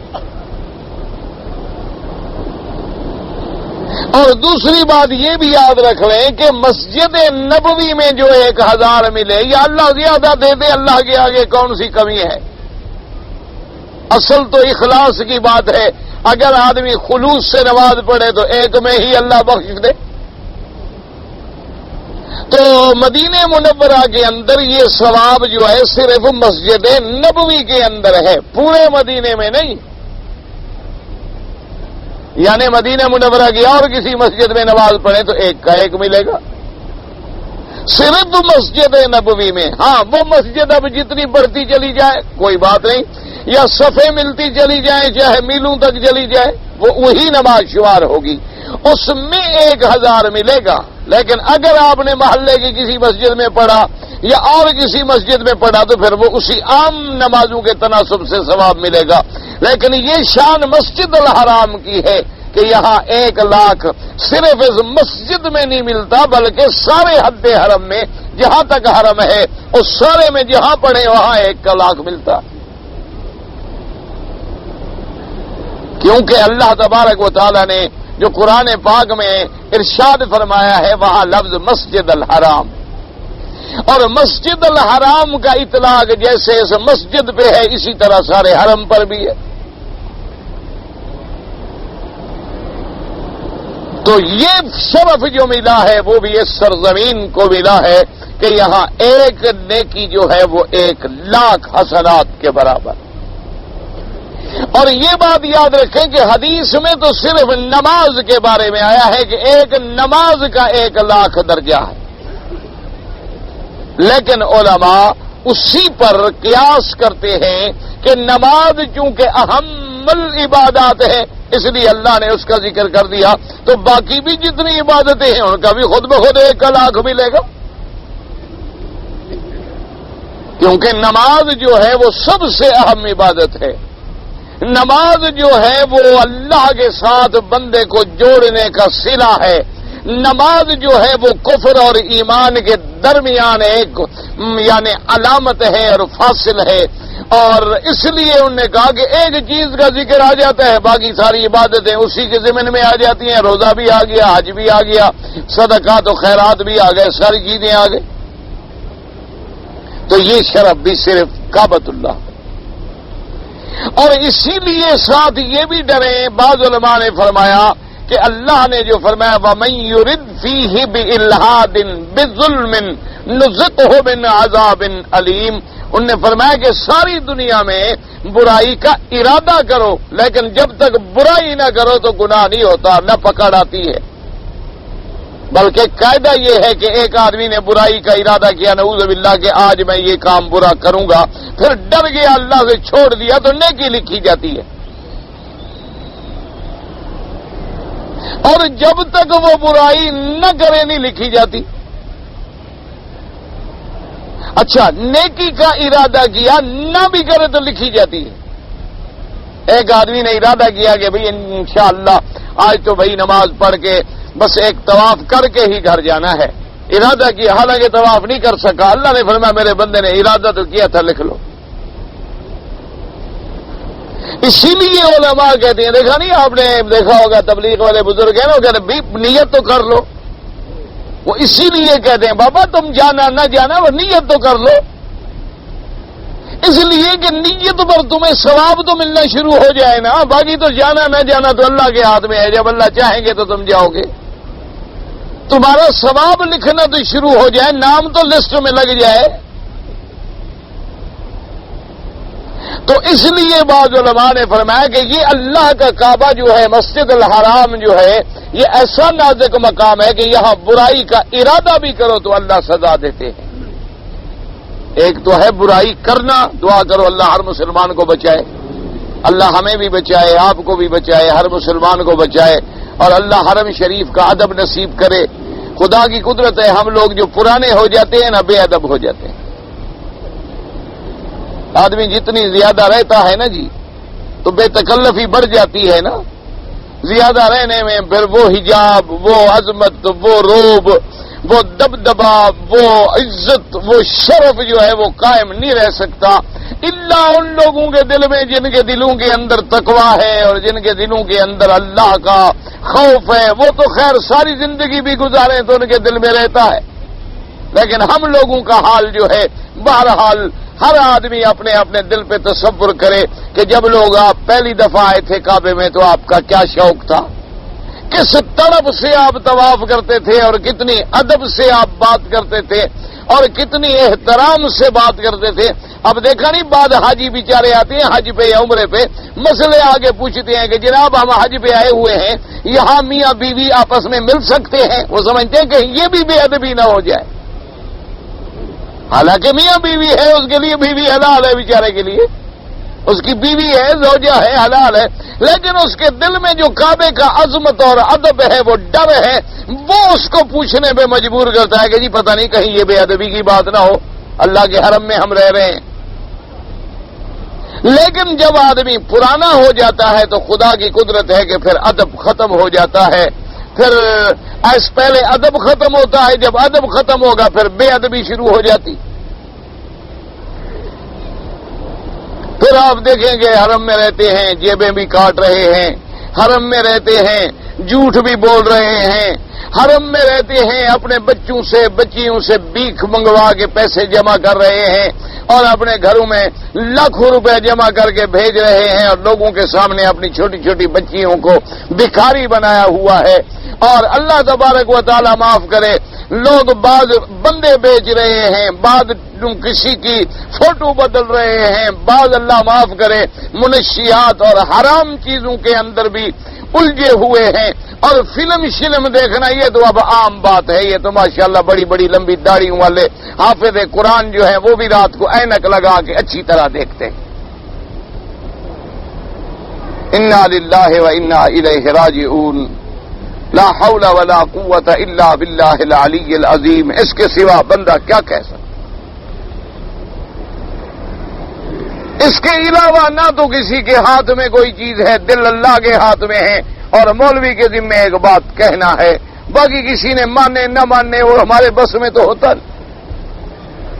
اور دوسری بات یہ بھی یاد رکھ لیں کہ مسجد نبوی میں جو 1,000 ملے یا اللہ زیادہ دے دے، اللہ کے آگے کون سی کمی ہے؟ اصل تو اخلاص کی بات ہے، اگر آدمی خلوص سے نماز پڑھے تو ایک میں ہی اللہ بخش دے۔ تو مدینہ منورہ کے اندر یہ ثواب جو ہے صرف مسجد نبوی کے اندر ہے، پورے مدینے میں نہیں۔ یعنی مدینہ منورہ کی اور کسی مسجد میں نماز پڑھے تو 1 کا 1 ملے گا، صرف مسجد نبوی میں۔ ہاں وہ مسجد اب جتنی بڑھتی چلی جائے کوئی بات نہیں، یا صفیں ملتی چلی جائیں چاہے میلوں تک چلی جائے، وہ وہی نماز شمار ہوگی، اس میں 1,000 ملے گا۔ لیکن اگر آپ نے محلے کی کسی مسجد میں پڑھا یا اور کسی مسجد میں پڑھا تو پھر وہ اسی عام نمازوں کے تناسب سے ثواب ملے گا۔ لیکن یہ شان مسجد الحرام کی ہے کہ یہاں 1,00,000 صرف اس مسجد میں نہیں ملتا بلکہ سارے حد حرم میں جہاں تک حرم ہے اس سارے میں جہاں پڑھے وہاں 1,00,000 ملتا. کیونکہ اللہ تبارک و تعالی نے جو قرآن پاک میں ارشاد فرمایا ہے وہاں لفظ مسجد الحرام، اور مسجد الحرام کا اطلاق جیسے اس مسجد پہ ہے اسی طرح سارے حرم پر بھی ہے. تو یہ شرف جو ملا ہے وہ بھی اس سرزمین کو ملا ہے کہ یہاں ایک نیکی جو ہے وہ 1,00,000 حسنات کے برابر. اور یہ بات یاد رکھیں کہ حدیث میں تو صرف نماز کے بارے میں آیا ہے کہ ایک نماز کا 1,00,000 درجہ ہے، لیکن علماء اسی پر قیاس کرتے ہیں کہ نماز چونکہ اہم العبادات ہے اس لیے اللہ نے اس کا ذکر کر دیا، تو باقی بھی جتنی عبادتیں ہیں ان کا بھی خود بخود 1,00,000 ملے گا، کیونکہ نماز جو ہے وہ سب سے اہم عبادت ہے. نماز جو ہے وہ اللہ کے ساتھ بندے کو جوڑنے کا صلہ ہے. نماز جو ہے وہ کفر اور ایمان کے درمیان ایک یعنی علامت ہے اور فاصل ہے، اور اس لیے انہوں نے کہا کہ ایک چیز کا ذکر آ جاتا ہے باقی ساری عبادتیں اسی کے ضمن میں آ جاتی ہیں. روزہ بھی آ گیا، حج بھی آ گیا، صدقات و خیرات بھی آ گئے، ساری چیزیں آ گئی. تو یہ شرف بھی صرف کعبۃ اللہ. اور اسی لیے ساتھ یہ بھی ڈرے، بعض علماء نے فرمایا کہ اللہ نے جو فرمایا وَمَن يُرِدْ فِيهِ بِإِلْحَادٍ بِظُلْمٍ نُذِقْهُ مِنْ عَذَابٍ أَلِيمٍ. انہوں نے فرمایا کہ ساری دنیا میں برائی کا ارادہ کرو، لیکن جب تک برائی نہ کرو تو گناہ نہیں ہوتا، نہ پکڑ آتی ہے. بلکہ قاعدہ یہ ہے کہ ایک آدمی نے برائی کا ارادہ کیا نعوذ باللہ کہ آج میں یہ کام برا کروں گا، پھر ڈر گیا اللہ سے چھوڑ دیا تو نیکی لکھی جاتی ہے. اور جب تک وہ برائی نہ کرے نہیں لکھی جاتی. اچھا نیکی کا ارادہ کیا نہ بھی کرے تو لکھی جاتی ہے. ایک آدمی نے ارادہ کیا کہ بھئی انشاءاللہ آج تو بھئی نماز پڑھ کے بس ایک طواف کر کے ہی گھر جانا ہے، ارادہ کیا، حالانکہ طواف نہیں کر سکا. اللہ نے فرمایا میرے بندے نے ارادہ تو کیا تھا، لکھ لو. اسی لیے علماء کہتے ہیں، دیکھا نہیں آپ نے دیکھا ہوگا تبلیغ والے بزرگ ہیں نا، وہ کہتے ہیں نیت تو کر لو. وہ اسی لیے کہتے ہیں بابا تم جانا نہ جانا وہ نیت تو کر لو، اس لیے کہ نیت پر تمہیں ثواب تو ملنا شروع ہو جائے نا. باقی تو جانا نہ جانا تو اللہ کے ہاتھ میں ہے، جب اللہ چاہیں گے تو تم جاؤ گے. تمہارا ثواب لکھنا تو شروع ہو جائے، نام تو لسٹ میں لگ جائے. تو اس لیے بعض علماء نے فرمایا کہ یہ اللہ کا کعبہ جو ہے، مسجد الحرام جو ہے، یہ ایسا نازک مقام ہے کہ یہاں برائی کا ارادہ بھی کرو تو اللہ سزا دیتے ہیں. ایک تو ہے برائی کرنا، دعا کرو اللہ ہر مسلمان کو بچائے، اللہ ہمیں بھی بچائے، آپ کو بھی بچائے، ہر مسلمان کو بچائے، اور اللہ حرم شریف کا ادب نصیب کرے. خدا کی قدرت ہے ہم لوگ جو پرانے ہو جاتے ہیں نا بے ادب ہو جاتے ہیں. آدمی جتنی زیادہ رہتا ہے نا جی تو بے تکلفی بڑھ جاتی ہے نا. زیادہ رہنے میں پھر وہ حجاب، وہ عظمت، وہ روب، وہ دبدبا، وہ عزت، وہ شرف جو ہے وہ قائم نہیں رہ سکتا الا ان لوگوں کے دل میں جن کے دلوں کے اندر تقوی ہے اور جن کے دلوں کے اندر اللہ کا خوف ہے. وہ تو خیر ساری زندگی بھی گزاریں تو ان کے دل میں رہتا ہے، لیکن ہم لوگوں کا حال جو ہے بہرحال ہر آدمی اپنے اپنے دل پہ تصور کرے کہ جب لوگ آپ پہلی دفعہ آئے تھے کعبے میں تو آپ کا کیا شوق تھا، کس طرف سے آپ طواف کرتے تھے اور کتنی ادب سے آپ بات کرتے تھے اور کتنی احترام سے بات کرتے تھے. اب دیکھا نہیں بعد حاجی بیچارے آتے ہیں حج پہ یا عمرے پہ، مسئلے آگے پوچھتے ہیں کہ جناب ہم حج پہ آئے ہوئے ہیں، یہاں میاں بیوی آپس میں مل سکتے ہیں؟ وہ سمجھتے ہیں کہ یہ بھی بے ادبی نہ ہو جائے. حالانکہ میاں بیوی ہے، اس کے لیے بیوی حلال ہے، بیچارے کے لیے اس کی بیوی ہے، زوجہ ہے، حلال ہے، لیکن اس کے دل میں جو کعبے کا عظمت اور ادب ہے، وہ ڈر ہے، وہ اس کو پوچھنے پہ مجبور کرتا ہے کہ جی پتہ نہیں کہیں یہ بے ادبی کی بات نہ ہو، اللہ کے حرم میں ہم رہ رہے ہیں. لیکن جب آدمی پرانا ہو جاتا ہے تو خدا کی قدرت ہے کہ پھر ادب ختم ہو جاتا ہے. پھر پہلے ادب ختم ہوتا ہے، جب ادب ختم ہوگا پھر بے ادبی شروع ہو جاتی. پھر آپ دیکھیں گے حرم میں رہتے ہیں، جیبیں بھی کاٹ رہے ہیں، حرم میں رہتے ہیں، جھوٹ بھی بول رہے ہیں، حرم میں رہتے ہیں، اپنے بچوں سے بچیوں سے بھیک منگوا کے پیسے جمع کر رہے ہیں اور اپنے گھروں میں لاکھوں روپے جمع کر کے بھیج رہے ہیں اور لوگوں کے سامنے اپنی چھوٹی چھوٹی بچیوں کو بھکاری بنایا ہوا ہے. اور اللہ تبارک و تعالی معاف کرے، لوگ بعض بندے بیچ رہے ہیں، بعض کسی کی فوٹو بدل رہے ہیں، بعض اللہ معاف کرے منشیات اور حرام چیزوں کے اندر بھی الجھے ہوئے ہیں. اور فلم شلم دیکھنا یہ تو اب عام بات ہے. یہ تو ماشاءاللہ بڑی بڑی لمبی داڑھیوں والے حافظ قرآن جو ہیں وہ بھی رات کو اینک لگا کے اچھی طرح دیکھتے ہیں. انا للہ و انا الیہ راجعون. لا حول ولا قوت الا باللہ العلی العظیم. اس کے سوا بندہ کیا کہہ سکتا؟ اس کے علاوہ نہ تو کسی کے ہاتھ میں کوئی چیز ہے، دل اللہ کے ہاتھ میں ہے اور مولوی کے ذمہ ایک بات کہنا ہے، باقی کسی نے مانے نہ ماننے وہ ہمارے بس میں تو ہوتا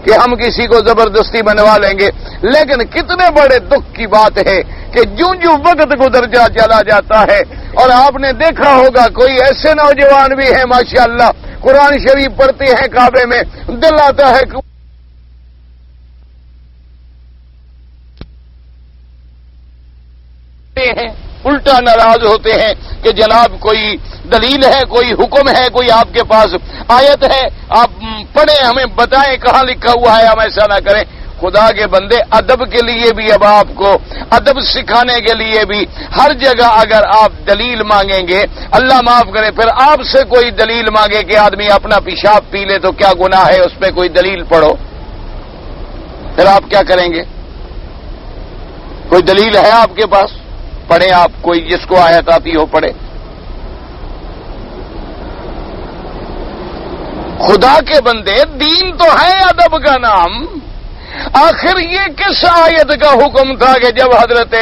کہ ہم کسی کو زبردستی بنوا لیں گے. لیکن کتنے بڑے دکھ کی بات ہے کہ جوں جوں وقت گزر چلا جاتا ہے. اور آپ نے دیکھا ہوگا کوئی ایسے نوجوان بھی ہیں ماشاءاللہ قرآن شریف پڑھتے ہیں کعبے میں، دل آتا ہے کہ الٹا ناراض ہوتے ہیں کہ جناب کوئی دلیل ہے، کوئی حکم ہے، کوئی آپ کے پاس آیت ہے، آپ پڑھیں، ہمیں بتائیں کہاں لکھا ہوا ہے، ہم ایسا نہ کریں. خدا کے بندے، ادب کے لیے بھی اب آپ کو ادب سکھانے کے لیے بھی ہر جگہ اگر آپ دلیل مانگیں گے، اللہ معاف کرے پھر آپ سے کوئی دلیل مانگے کہ آدمی اپنا پیشاب پی لے تو کیا گناہ ہے، اس پہ کوئی دلیل پڑھو، پھر آپ کیا کریں گے؟ کوئی دلیل ہے آپ کے پاس؟ پڑھیں آپ، کوئی جس کو آیت آتی ہو پڑھے. خدا کے بندے، دین تو ہے ادب کا نام. آخر یہ کس آیت کا حکم تھا کہ جب حضرت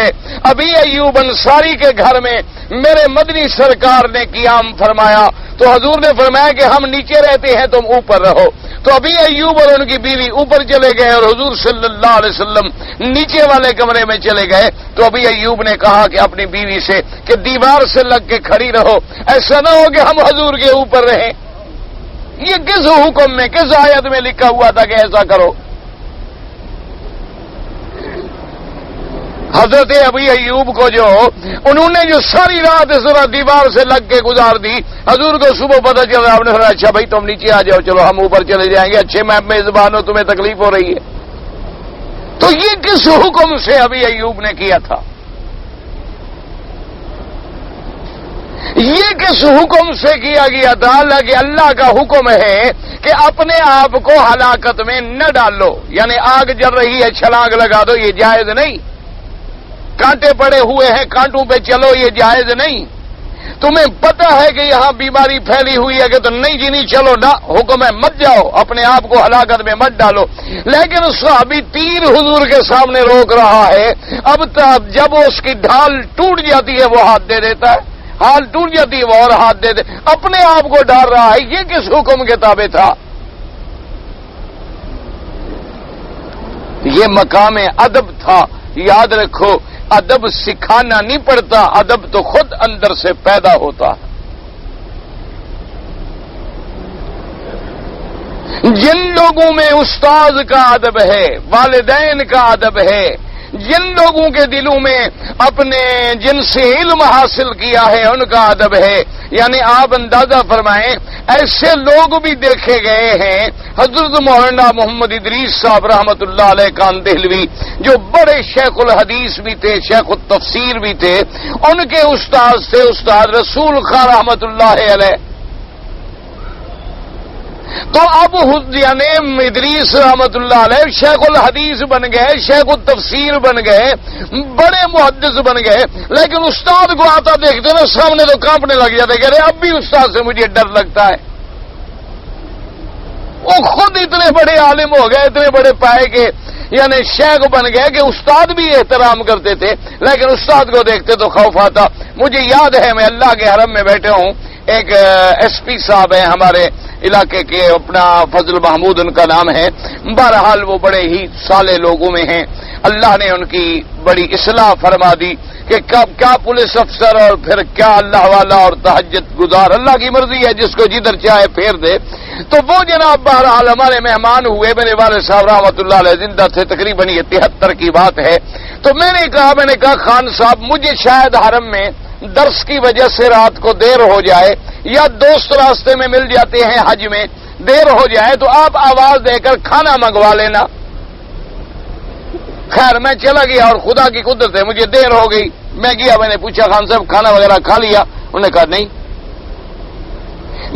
ابی ایوب انصاری کے گھر میں میرے مدنی سرکار نے قیام فرمایا تو حضور نے فرمایا کہ ہم نیچے رہتے ہیں تم اوپر رہو. تو ابی ایوب اور ان کی بیوی اوپر چلے گئے اور حضور صلی اللہ علیہ وسلم نیچے والے کمرے میں چلے گئے. تو ابی ایوب نے کہا کہ اپنی بیوی سے کہ دیوار سے لگ کے کھڑی رہو، ایسا نہ ہو کہ ہم حضور کے اوپر رہیں. یہ کس حکم میں، کس آیت میں لکھا ہوا تھا کہ ایسا کرو؟ حضرت ابی ایوب کو انہوں نے جو ساری رات ذرا دیوار سے لگ کے گزار دی، حضور کو صبح پتہ چلا، آپ نے فرمایا اچھا بھائی تم نیچے آ جاؤ، چلو ہم اوپر چلے جائیں گے، اچھے میں میزبان ہو، تمہیں تکلیف ہو رہی ہے. تو یہ کس حکم سے ابی ایوب نے کیا تھا؟ یہ کس حکم سے کیا گیا تھا؟ حالانکہ اللہ کا حکم ہے کہ اپنے آپ کو ہلاکت میں نہ ڈالو، یعنی آگ جل رہی ہے چھلانگ لگا دو، یہ جائز نہیں. کانٹے پڑے ہوئے ہیں کانٹوں پہ چلو، یہ جائز نہیں. تمہیں پتہ ہے کہ یہاں بیماری پھیلی ہوئی ہے کہ تو نہیں جی نہیں چلو نہ، حکم ہے مت جاؤ، اپنے آپ کو ہلاکت میں مت ڈالو. لیکن صحابی تیر حضور کے سامنے روک رہا ہے، اب جب اس کی ڈھال ٹوٹ جاتی ہے وہ ہاتھ دے دیتا ہے، ہال ٹوٹ جاتی ہے وہ اور ہاتھ دے دے، اپنے آپ کو ڈال رہا ہے. یہ کس حکم کے تابع تھا؟ یہ مقام ادب تھا. یاد رکھو، ادب سکھانا نہیں پڑتا، ادب تو خود اندر سے پیدا ہوتا ہے. جن لوگوں میں استاد کا ادب ہے، والدین کا ادب ہے، جن لوگوں کے دلوں میں اپنے جن سے علم حاصل کیا ہے ان کا ادب ہے، یعنی آپ اندازہ فرمائیں ایسے لوگ بھی دیکھے گئے ہیں. حضرت مولانا محمد ادریس صاحب رحمت اللہ علیہ کان دہلوی جو بڑے شیخ الحدیث بھی تھے، شیخ التفسیر بھی تھے، ان کے استاد تھے استاد رسول خان رحمت اللہ علیہ. تو اب یعنی ادریس رحمت اللہ علیہ شیخ الحدیث بن گئے، شیخ التفسیر بن گئے، بڑے محدث بن گئے، لیکن استاد کو آتا دیکھتے نا سامنے تو کانپنے لگ جاتے، کہہ رہے اب بھی استاد سے مجھے ڈر لگتا ہے. وہ خود اتنے بڑے عالم ہو گئے، اتنے بڑے پائے یعنی شیخ بن گئے کہ استاد بھی احترام کرتے تھے، لیکن استاد کو دیکھتے تو خوف آتا۔ مجھے یاد ہے میں اللہ کے حرم میں بیٹھے ہوں، ایک ایس پی صاحب ہیں ہمارے علاقے کے، اپنا فضل محمود ان کا نام ہے، بہرحال وہ بڑے ہی صالح لوگوں میں ہیں، اللہ نے ان کی بڑی اصلاح فرما دی کہ کیا پولیس افسر اور پھر کیا اللہ والا اور تہجد گزار، اللہ کی مرضی ہے جس کو جدھر چاہے پھیر دے۔ تو وہ جناب بہرحال ہمارے مہمان ہوئے، میرے والد صاحب رحمۃ اللہ علیہ زندہ تھے، تقریباً یہ 73 کی بات ہے۔ تو میں نے کہا خان صاحب مجھے شاید حرم میں درس کی وجہ سے رات کو دیر ہو جائے یا دوست راستے میں مل جاتے ہیں حج میں، دیر ہو جائے تو آپ آواز دے کر کھانا منگوا لینا۔ خیر میں چلا گیا اور خدا کی قدرت ہے مجھے دیر ہو گئی، میں گیا، میں نے پوچھا خان صاحب کھانا وغیرہ کھا لیا؟ انہوں نے کہا نہیں۔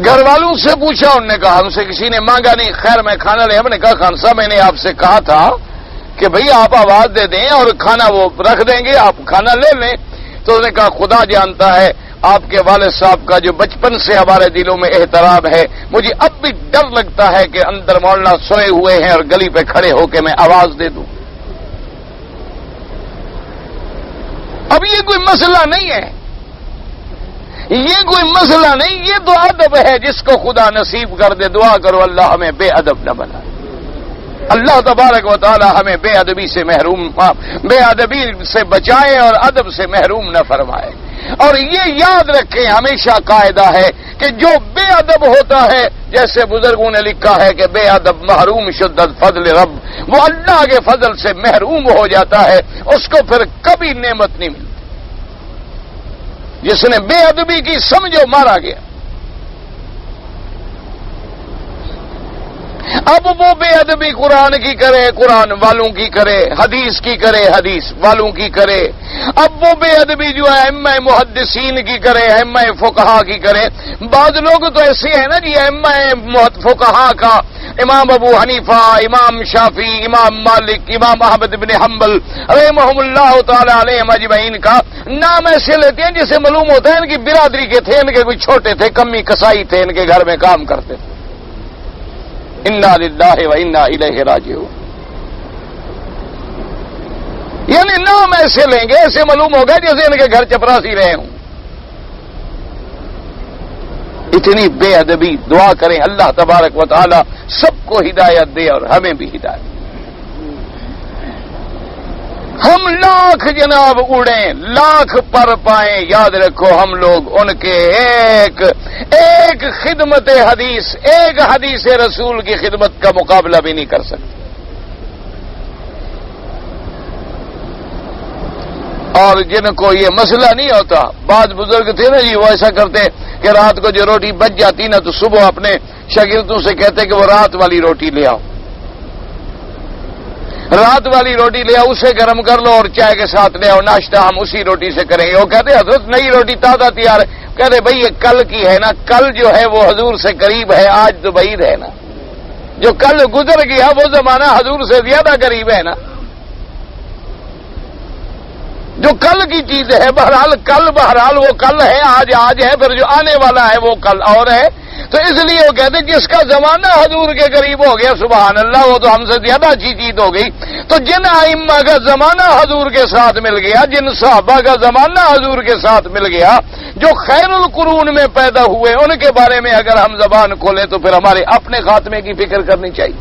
گھر والوں سے پوچھا، انہوں نے کہا ہم سے کسی نے مانگا نہیں۔ خیر میں کھانا لیا، میں نے کہا خان صاحب میں نے آپ سے کہا تھا کہ بھئی آپ آواز دے دیں اور کھانا وہ رکھ دیں گے، آپ کھانا لے لیں۔ تو انہوں نے کہا خدا جانتا ہے آپ کے والد صاحب کا جو بچپن سے ہمارے دلوں میں احترام ہے، مجھے اب بھی ڈر لگتا ہے کہ اندر مولانا سوئے ہوئے ہیں اور گلی پہ کھڑے ہو کے میں آواز دے دوں۔ اب یہ کوئی مسئلہ نہیں ہے، یہ کوئی مسئلہ نہیں، یہ تو ادب ہے جس کو خدا نصیب کر دے۔ دعا کرو اللہ ہمیں بے ادب نہ بنائے، اللہ تبارک و تعالی ہمیں بے ادبی سے بچائے اور ادب سے محروم نہ فرمائے۔ اور یہ یاد رکھیں ہمیشہ قاعدہ ہے کہ جو بے ادب ہوتا ہے، جیسے بزرگوں نے لکھا ہے کہ بے ادب محروم شدت فضل رب، وہ اللہ کے فضل سے محروم ہو جاتا ہے، اس کو پھر کبھی نعمت نہیں ملتی۔ جس نے بے ادبی کی سمجھو مارا گیا۔ اب وہ بے ادبی قرآن کی کرے، قرآن والوں کی کرے، حدیث کی کرے، حدیث والوں کی کرے۔ اب وہ بے ادبی جو ہے ائمہ محدثین کی کرے، ائمہ فقہا کی کرے۔ بعض لوگ تو ایسے ہیں نا جی، ائمہ فقہا کا امام ابو حنیفہ، امام شافعی، امام مالک، امام احمد بن حنبل رحمہم اللہ تعالی علیہم اجمعین کا نام ایسے لیتے ہیں جسے معلوم ہوتا ہے ان کی برادری کے تھے، ان کے کوئی چھوٹے تھے، کمی کسائی تھے، ان کے گھر میں کام کرتے تھے۔ انا للہ و انا الیہ راجعون، یعنی نام ایسے لیں گے، ایسے معلوم ہوگا جیسے ان کے گھر چپراسی رہے ہوں۔ اتنی بے ادبی، دعا کریں اللہ تبارک و تعالی سب کو ہدایت دے اور ہمیں بھی ہدایت۔ ہم لاکھ جناب اڑیں، لاکھ پر پائیں، یاد رکھو ہم لوگ ان کے ایک خدمت حدیث، ایک حدیث رسول کی خدمت کا مقابلہ بھی نہیں کر سکتے۔ اور جن کو یہ مسئلہ نہیں ہوتا، بعض بزرگ تھے نا جی، وہ ایسا کرتے کہ رات کو جو روٹی بچ جاتی نا تو صبح اپنے شاگردوں سے کہتے کہ وہ رات والی روٹی لے آؤ، رات والی روٹی لے آؤ، اسے گرم کر لو اور چائے کے ساتھ لے آؤ، ناشتہ ہم اسی روٹی سے کریں گے۔ وہ کہتے حضرت نئی روٹی تازہ تیار ہے، کہتے بھائی یہ کل کی ہے نا، کل جو ہے وہ حضور سے قریب ہے، آج تو بعید ہے نا، جو کل گزر گیا وہ زمانہ حضور سے زیادہ قریب ہے نا، جو کل کی چیز ہے بہرحال کل، بہرحال وہ کل ہے، آج ہے، پھر جو آنے والا ہے وہ کل اور ہے۔ تو اس لیے وہ کہتے جس کا زمانہ حضور کے قریب ہو گیا سبحان اللہ، وہ تو ہم سے زیادہ اچھی چیز ہو گئی۔ تو جن ائمہ کا زمانہ حضور کے ساتھ مل گیا، جن صحابہ کا زمانہ حضور کے ساتھ مل گیا، جو خیر القرون میں پیدا ہوئے، ان کے بارے میں اگر ہم زبان کھولیں تو پھر ہمارے اپنے خاتمے کی فکر کرنی چاہیے۔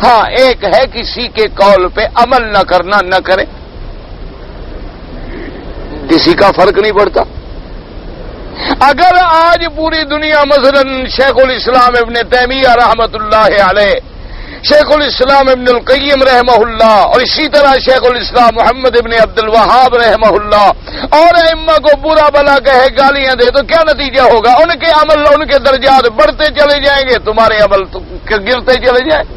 ہاں ایک ہے کسی کے قول پہ عمل نہ کرنا، نہ کرے، کسی کا فرق نہیں پڑتا۔ اگر آج پوری دنیا مثلا شیخ الاسلام ابن تیمیہ رحمۃ اللہ علیہ، شیخ الاسلام ابن القیم رحمہ اللہ، اور اسی طرح شیخ الاسلام محمد ابن عبد الوہاب رحمہ اللہ اور ائمہ کو برا بلا کہے، گالیاں دے، تو کیا نتیجہ ہوگا؟ ان کے عمل، ان کے درجات بڑھتے چلے جائیں گے، تمہارے عمل تو گرتے چلے جائیں۔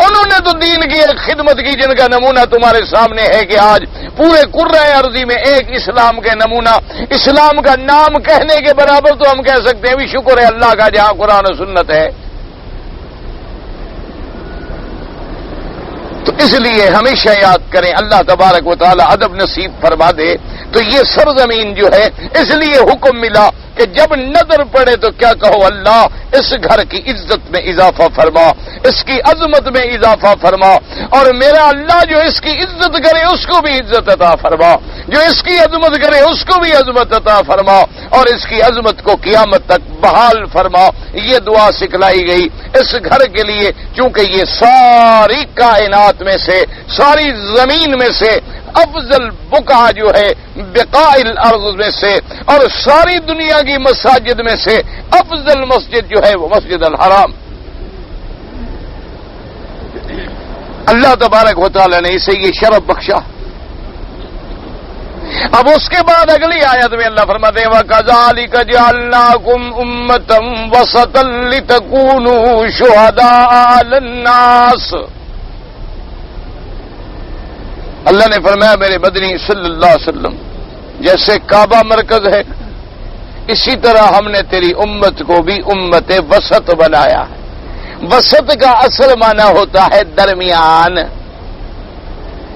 انہوں نے تو دین کی ایک خدمت کی جن کا نمونہ تمہارے سامنے ہے کہ آج پورے کرۂ ارضی میں ایک اسلام کے نمونہ، اسلام کا نام کہنے کے برابر تو ہم کہہ سکتے ہیں بھی شکر ہے اللہ کا جہاں قرآن و سنت ہے۔ تو اس لیے ہمیشہ یاد کریں اللہ تبارک و تعالی ادب نصیب فرما دے۔ تو یہ سرزمین جو ہے اس لیے حکم ملا کہ جب نظر پڑے تو کیا کہو، اللہ اس گھر کی عزت میں اضافہ فرما، اس کی عظمت میں اضافہ فرما، اور میرا اللہ جو اس کی عزت کرے اس کو بھی عزت عطا فرما، جو اس کی عظمت کرے اس کو بھی عظمت عطا فرما، اور اس کی عظمت کو قیامت تک بحال فرما۔ یہ دعا سکھلائی گئی اس گھر کے لیے، چونکہ یہ ساری کائنات میں سے، ساری زمین میں سے افضل بقعہ جو ہے بقاء الارض میں سے، اور ساری دنیا کی مساجد میں سے افضل مسجد جو ہے وہ مسجد الحرام۔ اللہ تبارک و تعالی نے اسے یہ شرف بخشا۔ اب اس کے بعد اگلی آیت میں اللہ فرماتے ہیں وَكَذَلِكَ جَعَلْنَاكُمْ أُمَّةً وَسَطًا لِتَكُونُوا شُهَدَاءَ عَلَى النَّاسِ۔ اللہ نے فرمایا میرے مدنی صلی اللہ علیہ وسلم، جیسے کعبہ مرکز ہے اسی طرح ہم نے تیری امت کو بھی امت وسط بنایا ہے۔ وسط کا اصل معنی ہوتا ہے درمیان۔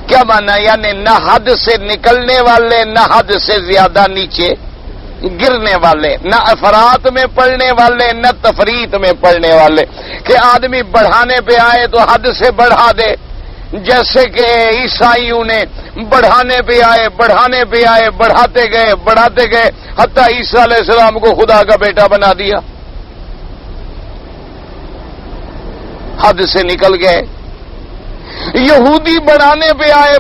کیا معنی؟ یعنی نہ حد سے نکلنے والے، نہ حد سے زیادہ نیچے گرنے والے، نہ افراط میں پڑنے والے، نہ تفریط میں پڑنے والے، کہ آدمی بڑھانے پہ آئے تو حد سے بڑھا دے، جیسے کہ عیسائیوں نے بڑھانے پہ آئے، بڑھاتے گئے حتیٰ عیسیٰ علیہ السلام کو خدا کا بیٹا بنا دیا، حد سے نکل گئے۔ یہودی بڑھانے پہ آئے،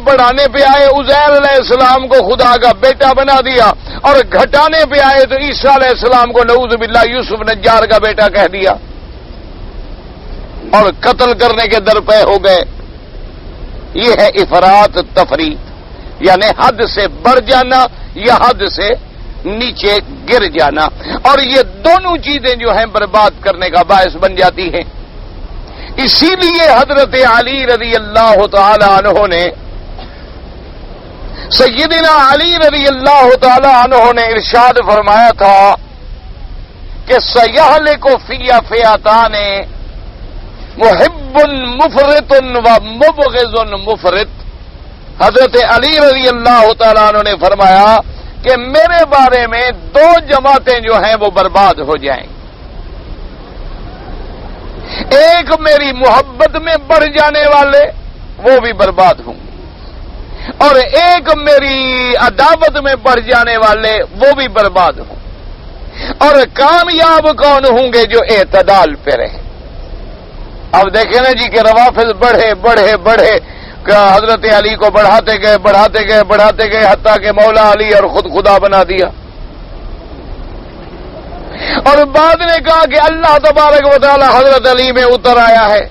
عزیر علیہ السلام کو خدا کا بیٹا بنا دیا، اور گھٹانے پہ آئے تو عیسیٰ علیہ السلام کو نعوذ باللہ یوسف نجار کا بیٹا کہہ دیا، اور قتل کرنے کے در پہ ہو گئے۔ یہ ہے افراط تفریط، یعنی حد سے بڑھ جانا یا حد سے نیچے گر جانا، اور یہ دونوں چیزیں جو ہیں برباد کرنے کا باعث بن جاتی ہیں۔ اسی لیے حضرت علی رضی اللہ تعالی عنہ نے، سیدنا علی رضی اللہ تعالی عنہ نے ارشاد فرمایا تھا کہ سیہلک فی فئتان محب مفرط و مبغض مفرط۔ حضرت علی رضی اللہ تعالیٰ عنہ نے فرمایا کہ میرے بارے میں دو جماعتیں جو ہیں وہ برباد ہو جائیں، ایک میری محبت میں بڑھ جانے والے وہ بھی برباد ہوں گے، اور ایک میری عداوت میں بڑھ جانے والے وہ بھی برباد ہوں، اور کامیاب کون ہوں گے؟ جو اعتدال پہ رہے۔ اب دیکھیں نا جی کہ روافض بڑھے کہ حضرت علی کو بڑھاتے گئے حتیٰ کہ مولا علی اور خود خدا بنا دیا، اور بعد نے کہا کہ اللہ تبارک و تعالی حضرت علی میں اتر آیا ہے،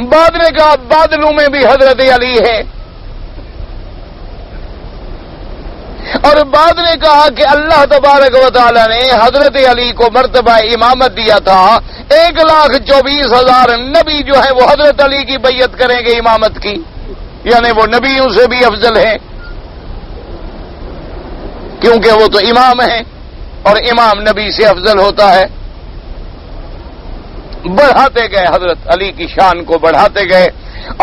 بعد نے کہا بادلوں میں بھی حضرت علی ہے، اور بعد نے کہا کہ اللہ تبارک و تعالی نے حضرت علی کو مرتبہ امامت دیا تھا، 1,24,000 نبی جو ہیں وہ حضرت علی کی بیعت کریں گے امامت کی، یعنی وہ نبیوں سے بھی افضل ہیں، کیونکہ وہ تو امام ہیں اور امام نبی سے افضل ہوتا ہے۔ بڑھاتے گئے حضرت علی کی شان کو بڑھاتے گئے،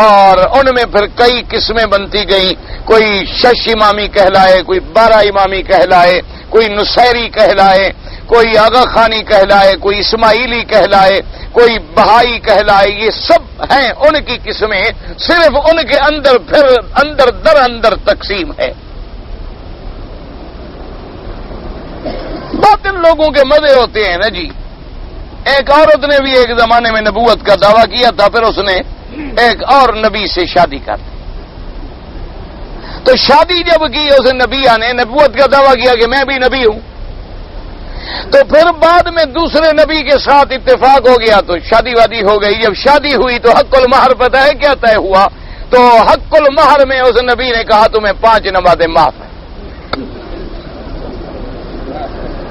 اور ان میں پھر کئی قسمیں بنتی گئیں، کوئی 6 امامی کہلائے، کوئی 12 امامی کہلائے، کوئی نصیری کہلائے، کوئی آغا خانی کہلائے، کوئی اسماعیلی کہلائے، کوئی بہائی کہلائے، یہ سب ہیں ان کی قسمیں، صرف ان کے اندر پھر اندر تقسیم ہے۔ باطن لوگوں کے مزے ہوتے ہیں نا جی۔ ایک عورت نے بھی ایک زمانے میں نبوت کا دعویٰ کیا تھا، پھر اس نے ایک اور نبی سے شادی کر دی، تو شادی جب کی اس نبیہ نے نبوت کا دعویٰ کیا کہ میں بھی نبی ہوں، تو پھر بعد میں دوسرے نبی کے ساتھ اتفاق ہو گیا تو شادی وادی ہو گئی۔ جب شادی ہوئی تو حق المہر پتہ ہے کیا طے ہوا؟ تو حق المہر میں اس نبی نے کہا تمہیں 5 نمازیں معاف ہیں۔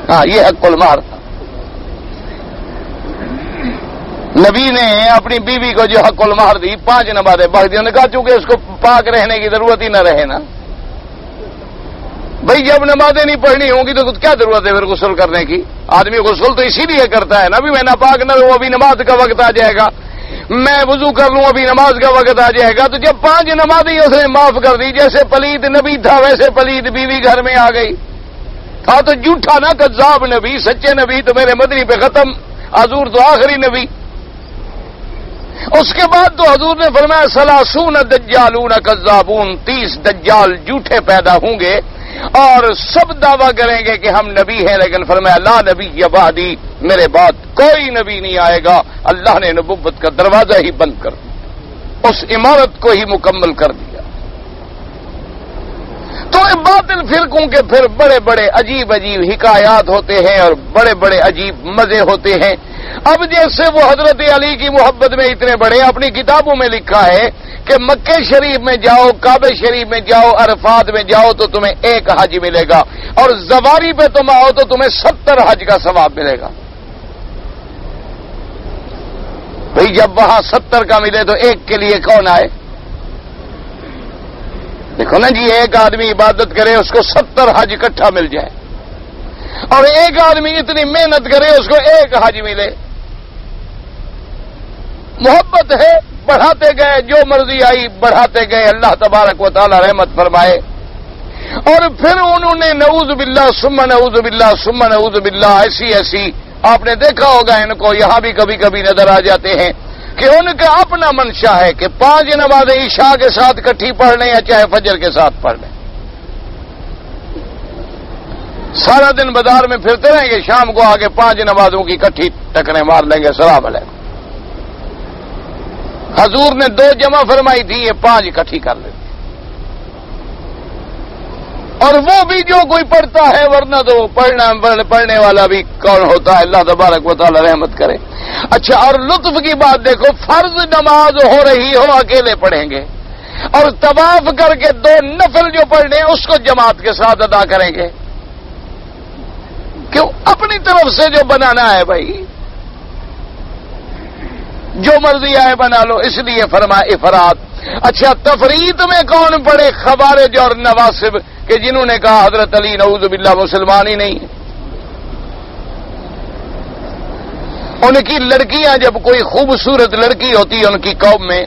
ہاں، یہ حق المہر تھا۔ نبی نے اپنی بیوی کو جو حق المہر دی 5 نمازیں بخش دی، انہوں نے کہا چونکہ اس کو پاک رہنے کی ضرورت ہی نہ رہے نا، بھئی جب نمازیں نہیں پڑھنی ہوں گی تو کیا ضرورت ہے پھر غسل کرنے کی؟ آدمی غسل تو اسی لیے کرتا ہے نا، بھی میں ناپاک نہ رہوں، ابھی نماز کا وقت آ جائے گا، میں وضو کر لوں ابھی نماز کا وقت آ جائے گا۔ تو جب 5 نمازیں اس نے معاف کر دی، جیسے پلید نبی تھا ویسے پلید بیوی گھر میں آ گئی، تھا تو جھوٹا نا کذاب نبی، سچے نبی تو میرے مدنی پہ ختم، حضور تو آخری نبی۔ اس کے بعد تو حضور نے فرمایا سلاسون دجالون کذابون، 30 دجال جھوٹے پیدا ہوں گے اور سب دعویٰ کریں گے کہ ہم نبی ہیں، لیکن فرمایا لا نبی بعدی، میرے بعد کوئی نبی نہیں آئے گا۔ اللہ نے نبوت کا دروازہ ہی بند کر دیا، اس عمارت کو ہی مکمل کر دیا۔ تو باطل فرقوں کے پھر بڑے بڑے عجیب عجیب حکایات ہوتے ہیں اور بڑے بڑے عجیب مزے ہوتے ہیں۔ اب جیسے وہ حضرت علی کی محبت میں اتنے بڑے، اپنی کتابوں میں لکھا ہے کہ مکہ شریف میں جاؤ، کعبہ شریف میں جاؤ، عرفات میں جاؤ تو تمہیں 1 حج ملے گا، اور زواری پہ تم آؤ تو تمہیں 70 حج کا ثواب ملے گا۔ بھئی جب وہاں 70 کا ملے تو 1 کے لیے کون آئے؟ دیکھو نا جی، ایک آدمی عبادت کرے اس کو 70 حج اکٹھا مل جائے، اور ایک آدمی اتنی محنت کرے اس کو 1 حج ملے۔ محبت ہے، بڑھاتے گئے، جو مرضی آئی بڑھاتے گئے، اللہ تبارک و تعالی رحمت فرمائے۔ اور پھر انہوں نے نعوذ باللہ ثم نعوذ باللہ ثم نعوذ باللہ ایسی آپ نے دیکھا ہوگا، ان کو یہاں بھی کبھی کبھی نظر آ جاتے ہیں کہ ان کا اپنا منشا ہے کہ 5 نمازیں عشاء کے ساتھ اکٹھی پڑھ لیں یا چاہے فجر کے ساتھ پڑھ لیں۔ سارا دن بازار میں پھرتے رہیں گے، شام کو آگے 5 نمازوں کی اکٹھی ٹکریں مار لیں گے، السلام علیکم۔ حضور نے 2 جمع فرمائی تھی، یہ 5 اکٹھی کر لیتے، اور وہ بھی جو کوئی پڑھتا ہے، ورنہ تو پڑھنے والا بھی کون ہوتا ہے، اللہ تبارک و تعالی رحمت کرے۔ اچھا، اور لطف کی بات دیکھو، فرض نماز ہو رہی ہو اکیلے پڑھیں گے، اور طواف کر کے 2 نفل جو پڑھنے ہیں اس کو جماعت کے ساتھ ادا کریں گے۔ کیوں؟ اپنی طرف سے جو بنانا ہے بھائی، جو مرضی آئے بنا لو، اس لیے فرمایا افراد۔ اچھا، تفریط میں کون پڑے؟ خوارج اور نواصب، کہ جنہوں نے کہا حضرت علی نعوذ باللہ مسلمان ہی نہیں۔ ان کی لڑکیاں، جب کوئی خوبصورت لڑکی ہوتی ہے ان کی قوم میں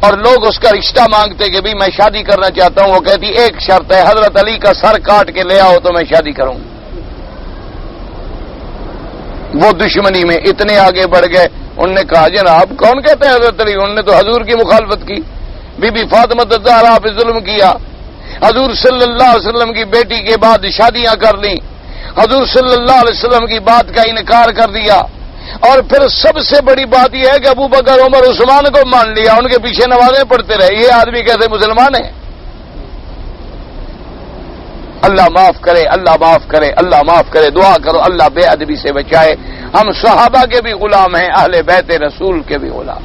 اور لوگ اس کا رشتہ مانگتے کہ بھی میں شادی کرنا چاہتا ہوں، وہ کہتی 1 شرط ہے، حضرت علی کا سر کاٹ کے لے آؤ تو میں شادی کروں۔ وہ دشمنی میں اتنے آگے بڑھ گئے، انہوں نے کہا جناب کون کہتے ہیں حضرت علی؟ انہوں نے تو حضور کی مخالفت کی، بی بی فاطمہ الزہرا پہ ظلم کیا، حضور صلی اللہ علیہ وسلم کی بیٹی کے بعد شادیاں کر لیں، حضور صلی اللہ علیہ وسلم کی بات کا انکار کر دیا، اور پھر سب سے بڑی بات یہ ہے کہ ابو بکر عمر عثمان کو مان لیا، ان کے پیچھے نمازیں پڑھتے رہے۔ یہ آدمی کیسے مسلمان ہے؟ اللہ معاف کرے، اللہ معاف کرے، اللہ معاف کرے، دعا کرو اللہ بے ادبی سے بچائے۔ ہم صحابہ کے بھی غلام ہیں، اہل بیت رسول کے بھی غلام،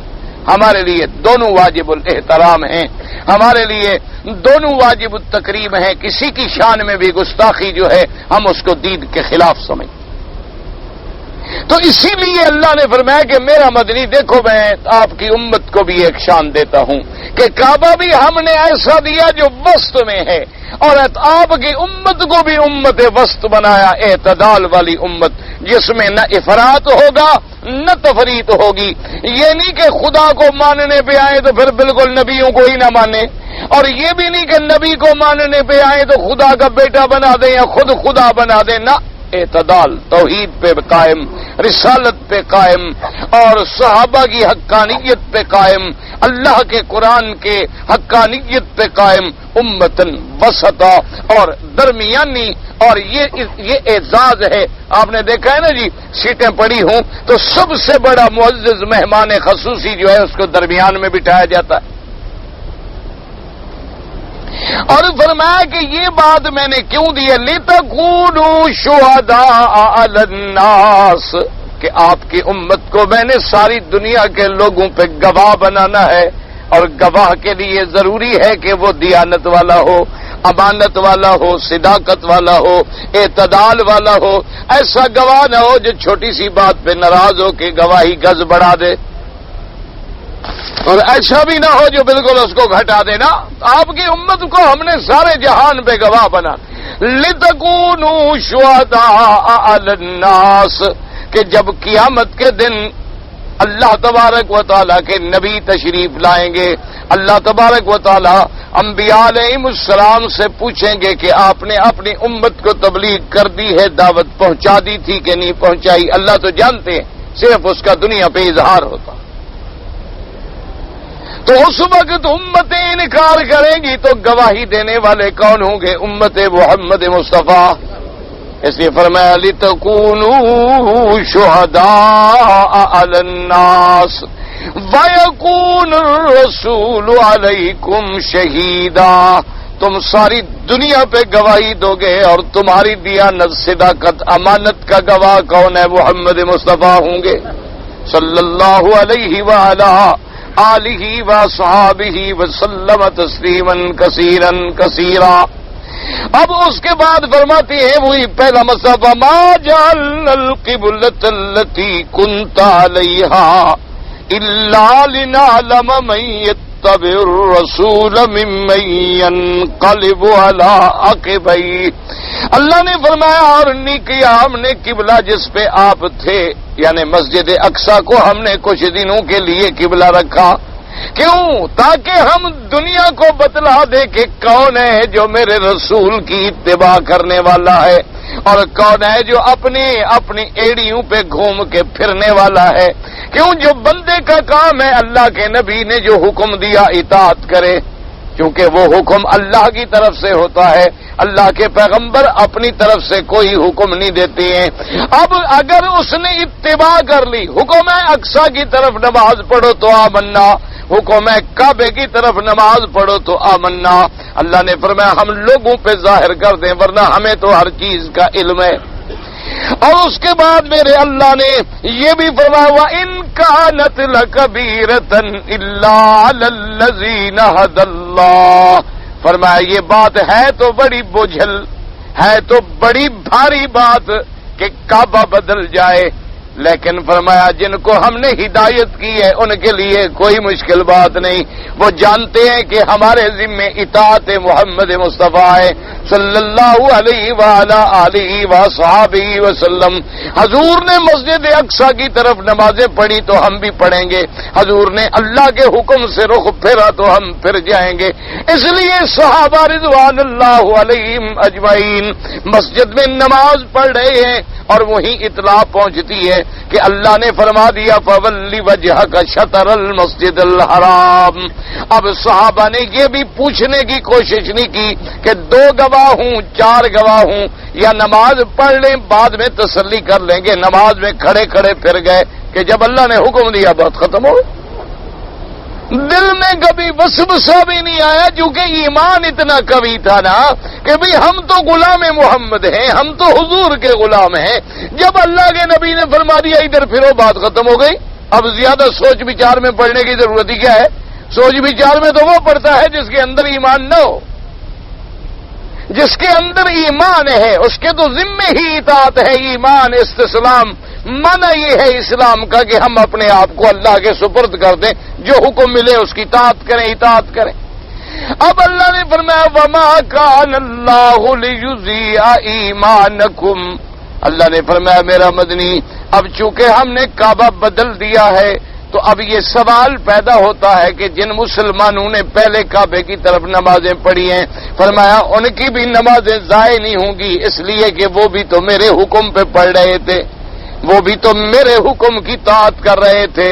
ہمارے لیے دونوں واجب الاحترام ہیں، ہمارے لیے دونوں واجب التکریم ہیں۔ کسی کی شان میں بھی گستاخی جو ہے ہم اس کو دین کے خلاف سمجھیں۔ تو اسی لیے اللہ نے فرمایا کہ میرا مدنی دیکھو، میں آپ کی امت کو بھی ایک شان دیتا ہوں کہ کعبہ بھی ہم نے ایسا دیا جو وسط میں ہے، اور آپ کی امت کو بھی امت وسط بنایا، اعتدال والی امت، جس میں نہ افراط ہوگا نہ تفریط ہوگی۔ یہ نہیں کہ خدا کو ماننے پہ آئے تو پھر بالکل نبیوں کو ہی نہ مانے، اور یہ بھی نہیں کہ نبی کو ماننے پہ آئے تو خدا کا بیٹا بنا دیں یا خود خدا بنا دیں، نہ، اعتدال، توحید پہ قائم، رسالت پہ قائم، اور صحابہ کی حقانیت پہ قائم، اللہ کے قرآن کے حقانیت پہ قائم، امتن وسطا، اور درمیانی۔ اور یہ اعزاز ہے، آپ نے دیکھا ہے نا جی، سیٹیں پڑی ہوں تو سب سے بڑا معزز مہمان خصوصی جو ہے اس کو درمیان میں بٹھایا جاتا ہے۔ اور فرمایا کہ یہ بات میں نے کیوں دی ہے؟ لِتَكُونُوا شُهَدَاءَ عَلَى النَّاسِ، کہ آپ کی امت کو میں نے ساری دنیا کے لوگوں پہ گواہ بنانا ہے، اور گواہ کے لیے ضروری ہے کہ وہ دیانت والا ہو، امانت والا ہو، صداقت والا ہو، اعتدال والا ہو۔ ایسا گواہ نہ ہو جو چھوٹی سی بات پہ ناراض ہو کہ گواہی گز بڑھا دے، اور ایسا بھی نہ ہو جو بالکل اس کو گھٹا دینا۔ آپ کی امت کو ہم نے سارے جہان پہ گواہ بنا، لِتَكُونُوا شُهَدَاءَ عَلَى النَّاسِ، کہ جب قیامت کے دن اللہ تبارک و تعالیٰ کے نبی تشریف لائیں گے، اللہ تبارک و تعالی انبیاء علیہم السلام سے پوچھیں گے کہ آپ نے اپنی امت کو تبلیغ کر دی ہے، دعوت پہنچا دی تھی کہ نہیں پہنچائی؟ اللہ تو جانتے ہیں، صرف اس کا دنیا پہ اظہار ہوتا۔ تو اس وقت امتیں انکار کریں گی تو گواہی دینے والے کون ہوں گے؟ امت محمد مصطفیٰ۔ اس لیے فرمایا لِتَكُونُوا شُهَدَاءَ عَلَى النَّاسِ وَيَكُونَ الرَّسُولُ عَلَيْكُمْ شَهِيدًا، تم ساری دنیا پہ گواہی دو گے اور تمہاری دیانت، صداقت، امانت کا گواہ کون ہے؟ محمد مصطفیٰ ہوں گے صلی اللہ علیہ وآلہ آلہ وصحابہ وسلم تسلیما کثیرا کثیرا۔ اب اس کے بعد فرماتی ہے وہی پہلا مسئلہ، وَمَا جَعَلْنَا الْقِبْلَةَ الَّتِي كُنْتَ عَلَيْهَا إِلَّا لِنَعْلَمَ مَن يَتَّبِعُ الرَّسُولَ مِمَّن يَنقَلِبُ عَلَىٰ عَقِبَيْهِ۔ اللہ نے فرمایا اور نہیں کیا ہم نے قبلہ جس پہ آپ تھے، یعنی مسجد اقصی کو ہم نے کچھ دنوں کے لیے قبلہ رکھا، کیوں؟ تاکہ ہم دنیا کو بتلا دے کہ کون ہے جو میرے رسول کی اتباع کرنے والا ہے اور کون ہے جو اپنی ایڑیوں پہ گھوم کے پھرنے والا ہے۔ کیوں؟ جو بندے کا کام ہے اللہ کے نبی نے جو حکم دیا اطاعت کرے، کیونکہ وہ حکم اللہ کی طرف سے ہوتا ہے، اللہ کے پیغمبر اپنی طرف سے کوئی حکم نہیں دیتے ہیں۔ اب اگر اس نے اتباع کر لی، حکم ہے اقصی کی طرف نماز پڑھو تو آمنا، حکم ہے کعبے کی طرف نماز پڑھو تو آمنا، اللہ نے فرمایا ہم لوگوں پہ ظاہر کر دیں ورنہ ہمیں تو ہر چیز کا علم ہے۔ اور اس کے بعد میرے اللہ نے یہ بھی فرمایا وَإِن كَانَتْ لَكَبِيرَةً إِلَّا عَلَى الَّذِينَ هَدَى اللَّهُ، فرمایا یہ بات ہے تو بڑی بوجھل ہے، تو بڑی بھاری بات کہ کعبہ بدل جائے، لیکن فرمایا جن کو ہم نے ہدایت کی ہے ان کے لیے کوئی مشکل بات نہیں، وہ جانتے ہیں کہ ہمارے ذمے اطاعت محمد مصطفیٰ ہے صلی اللہ علیہ وآلہ آلہ وصحابہ وسلم۔ حضور نے مسجد اقصی کی طرف نمازیں پڑھی تو ہم بھی پڑھیں گے، حضور نے اللہ کے حکم سے رخ پھیرا تو ہم پھر جائیں گے۔ اس لیے صحابہ رضوان اللہ علیہم اجمعین مسجد میں نماز پڑھ رہے ہیں اور وہیں اطلاع پہنچتی ہے کہ اللہ نے فرما دیا فَوَلِّ وَجْهَكَ شَطْرَ الْمَسْجِدِ الْحَرَامِ۔ اب صحابہ نے یہ بھی پوچھنے کی کوشش نہیں کی کہ 2 گواہ ہوں 4 گواہ ہوں یا نماز پڑھ لیں بعد میں تسلی کر لیں گے، نماز میں کھڑے کھڑے پھر گئے کہ جب اللہ نے حکم دیا بات ختم ہو۔ دل میں کبھی وسوسہ بھی نہیں آیا کیونکہ ایمان اتنا قوی تھا نا کہ بھئی ہم تو غلام محمد ہیں، ہم تو حضور کے غلام ہیں۔ جب اللہ کے نبی نے فرما دیا ادھر پھرو بات ختم ہو گئی۔ اب زیادہ سوچ بچار میں پڑھنے کی ضرورت ہی کیا ہے؟ سوچ بچار میں تو وہ پڑھتا ہے جس کے اندر ایمان نہ ہو، جس کے اندر ایمان ہے اس کے تو ذمے ہی اطاعت ہے، ایمان استسلام، معنی یہ ہے اسلام کا کہ ہم اپنے آپ کو اللہ کے سپرد کر دیں، جو حکم ملے اس کی اطاعت کریں۔ اب اللہ نے فرمایا وَمَا كَانَ اللَّهُ لِيُضِيعَ إِيمَانَكُمْ، اللہ نے فرمایا میرا مدنی اب چونکہ ہم نے کعبہ بدل دیا ہے تو اب یہ سوال پیدا ہوتا ہے کہ جن مسلمانوں نے پہلے کعبے کی طرف نمازیں پڑھی ہیں فرمایا ان کی بھی نمازیں ضائع نہیں ہوں گی، اس لیے کہ وہ بھی تو میرے حکم پہ پڑھ رہے تھے، وہ بھی تو میرے حکم کی طاعت کر رہے تھے،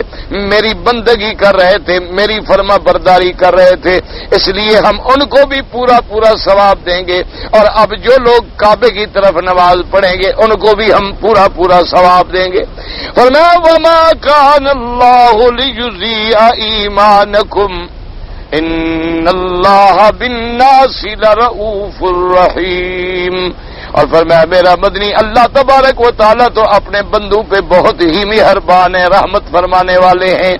میری بندگی کر رہے تھے، میری فرما برداری کر رہے تھے، اس لیے ہم ان کو بھی پورا ثواب دیں گے، اور اب جو لوگ کعبے کی طرف نماز پڑھیں گے ان کو بھی ہم پورا ثواب دیں گے۔ فرمایا وَمَا كَانَ اللَّهُ لِيُضِيعَ إِيمَانَكُمْ إِنَّ اللَّهَ بِالنَّاسِ لَرَءُوفٌ رَحِيمٌ، اور فرمایا میرا مدنی اللہ تبارک و تعالیٰ تو اپنے بندوں پہ بہت ہی مہربان ہے، رحمت فرمانے والے ہیں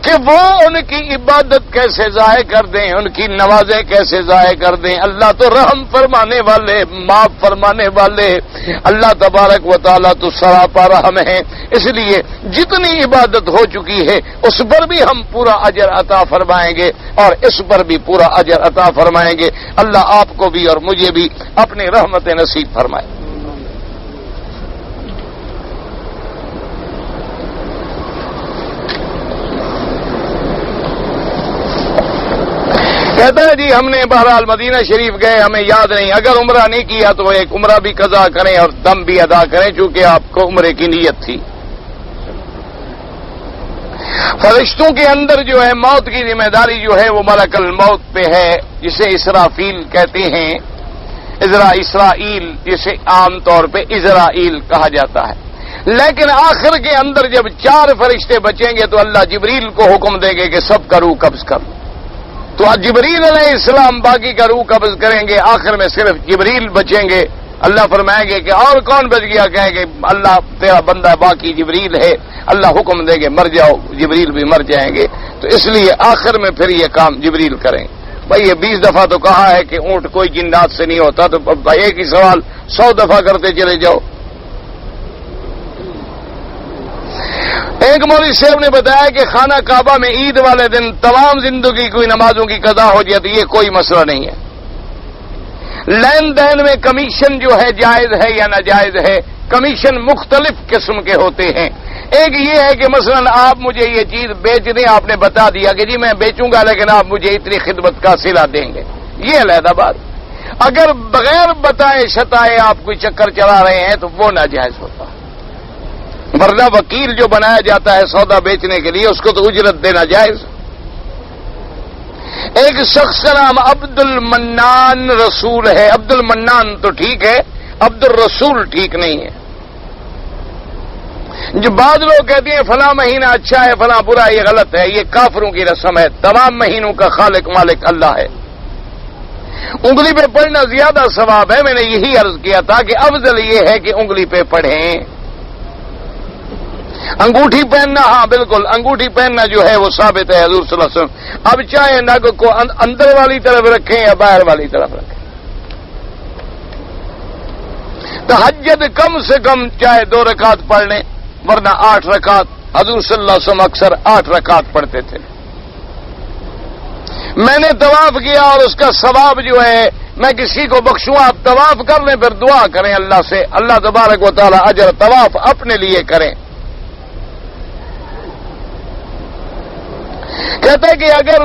کہ وہ ان کی عبادت کیسے ضائع کر دیں، ان کی نمازیں کیسے ضائع کر دیں۔ اللہ تو رحم فرمانے والے، معاف فرمانے والے، اللہ تبارک و تعالیٰ تو سراپا رحم ہے، اس لیے جتنی عبادت ہو چکی ہے اس پر بھی ہم پورا اجر عطا فرمائیں گے اور اس پر بھی پورا اجر عطا فرمائیں گے۔ اللہ آپ کو بھی اور مجھے بھی اپنی رحمت نصیب فرمائے۔ کہتا ہے جی ہم نے بہرحال مدینہ شریف گئے، ہمیں یاد نہیں، اگر عمرہ نہیں کیا تو ایک عمرہ بھی قضا کریں اور دم بھی ادا کریں چونکہ آپ کو عمرے کی نیت تھی۔ فرشتوں کے اندر جو ہے موت کی ذمہ داری جو ہے وہ ملک الموت پہ ہے، جسے اسرافیل کہتے ہیں، اسرائیل جسے عام طور پہ اسرائیل کہا جاتا ہے۔ لیکن آخر کے اندر جب 4 فرشتے بچیں گے تو اللہ جبریل کو حکم دے گے کہ سب کا روح قبض کر، تو جبریل علیہ السلام باقی کا روح قبض کریں گے، آخر میں صرف جبریل بچیں گے۔ اللہ فرمائیں گے کہ اور کون بچ گیا؟ کہیں گے اللہ تیرا بندہ باقی جبریل ہے، اللہ حکم دے گے مر جاؤ، جبریل بھی مر جائیں گے، تو اس لیے آخر میں پھر یہ کام جبریل کریں۔ بھائی یہ 20 دفعہ تو کہا ہے کہ اونٹ کوئی جنات سے نہیں ہوتا، تو ایک ہی سوال 100 دفعہ کرتے چلے جاؤ۔ ایک مولوی صاحب نے بتایا کہ خانہ کعبہ میں عید والے دن تمام زندگی کوئی نمازوں کی قضا ہو جاتی، یہ کوئی مسئلہ نہیں ہے۔ لین دین میں کمیشن جو ہے جائز ہے یا ناجائز ہے؟ کمیشن مختلف قسم کے ہوتے ہیں۔ ایک یہ ہے کہ مثلا آپ مجھے یہ چیز بیچ دیں، آپ نے بتا دیا کہ جی میں بیچوں گا لیکن آپ مجھے اتنی خدمت کا صلہ دیں گے، یہ علیحدہ بات۔ اگر بغیر بتائے شتائے آپ کوئی چکر چلا رہے ہیں تو وہ ناجائز ہوتا ہے، ورنہ وکیل جو بنایا جاتا ہے سودا بیچنے کے لیے اس کو تو اجرت دینا جائز۔ ایک شخص کا نام عبد المنان رسول ہے، عبد المنان تو ٹھیک ہے، عبد الرسول ٹھیک نہیں ہے۔ جو بعض لوگ کہتے ہیں فلاں مہینہ اچھا ہے فلاں برا، یہ غلط ہے، یہ کافروں کی رسم ہے، تمام مہینوں کا خالق مالک اللہ ہے۔ انگلی پہ پڑھنا زیادہ ثواب ہے، میں نے یہی عرض کیا تھا کہ افضل یہ ہے کہ انگلی پہ پڑھیں۔ انگوٹھی پہننا، ہاں بالکل انگوٹھی پہننا جو ہے وہ ثابت ہے حضور صلی اللہ علیہ وسلم۔ اب چاہے نگ کو اندر والی طرف رکھیں یا باہر والی طرف رکھیں۔ تہجد کم سے کم چاہے 2 رکعت پڑھ لیں، ورنہ 8 رکعت، حضور صلی اللہ علیہ وسلم اکثر 8 رکعت پڑھتے تھے۔ میں نے طواف کیا اور اس کا ثواب جو ہے میں کسی کو بخشوں، آپ طواف کر لیں پھر دعا کریں اللہ سے، اللہ تبارک و تعالی اجر طواف اپنے لیے کریں۔ کہتا ہے کہ اگر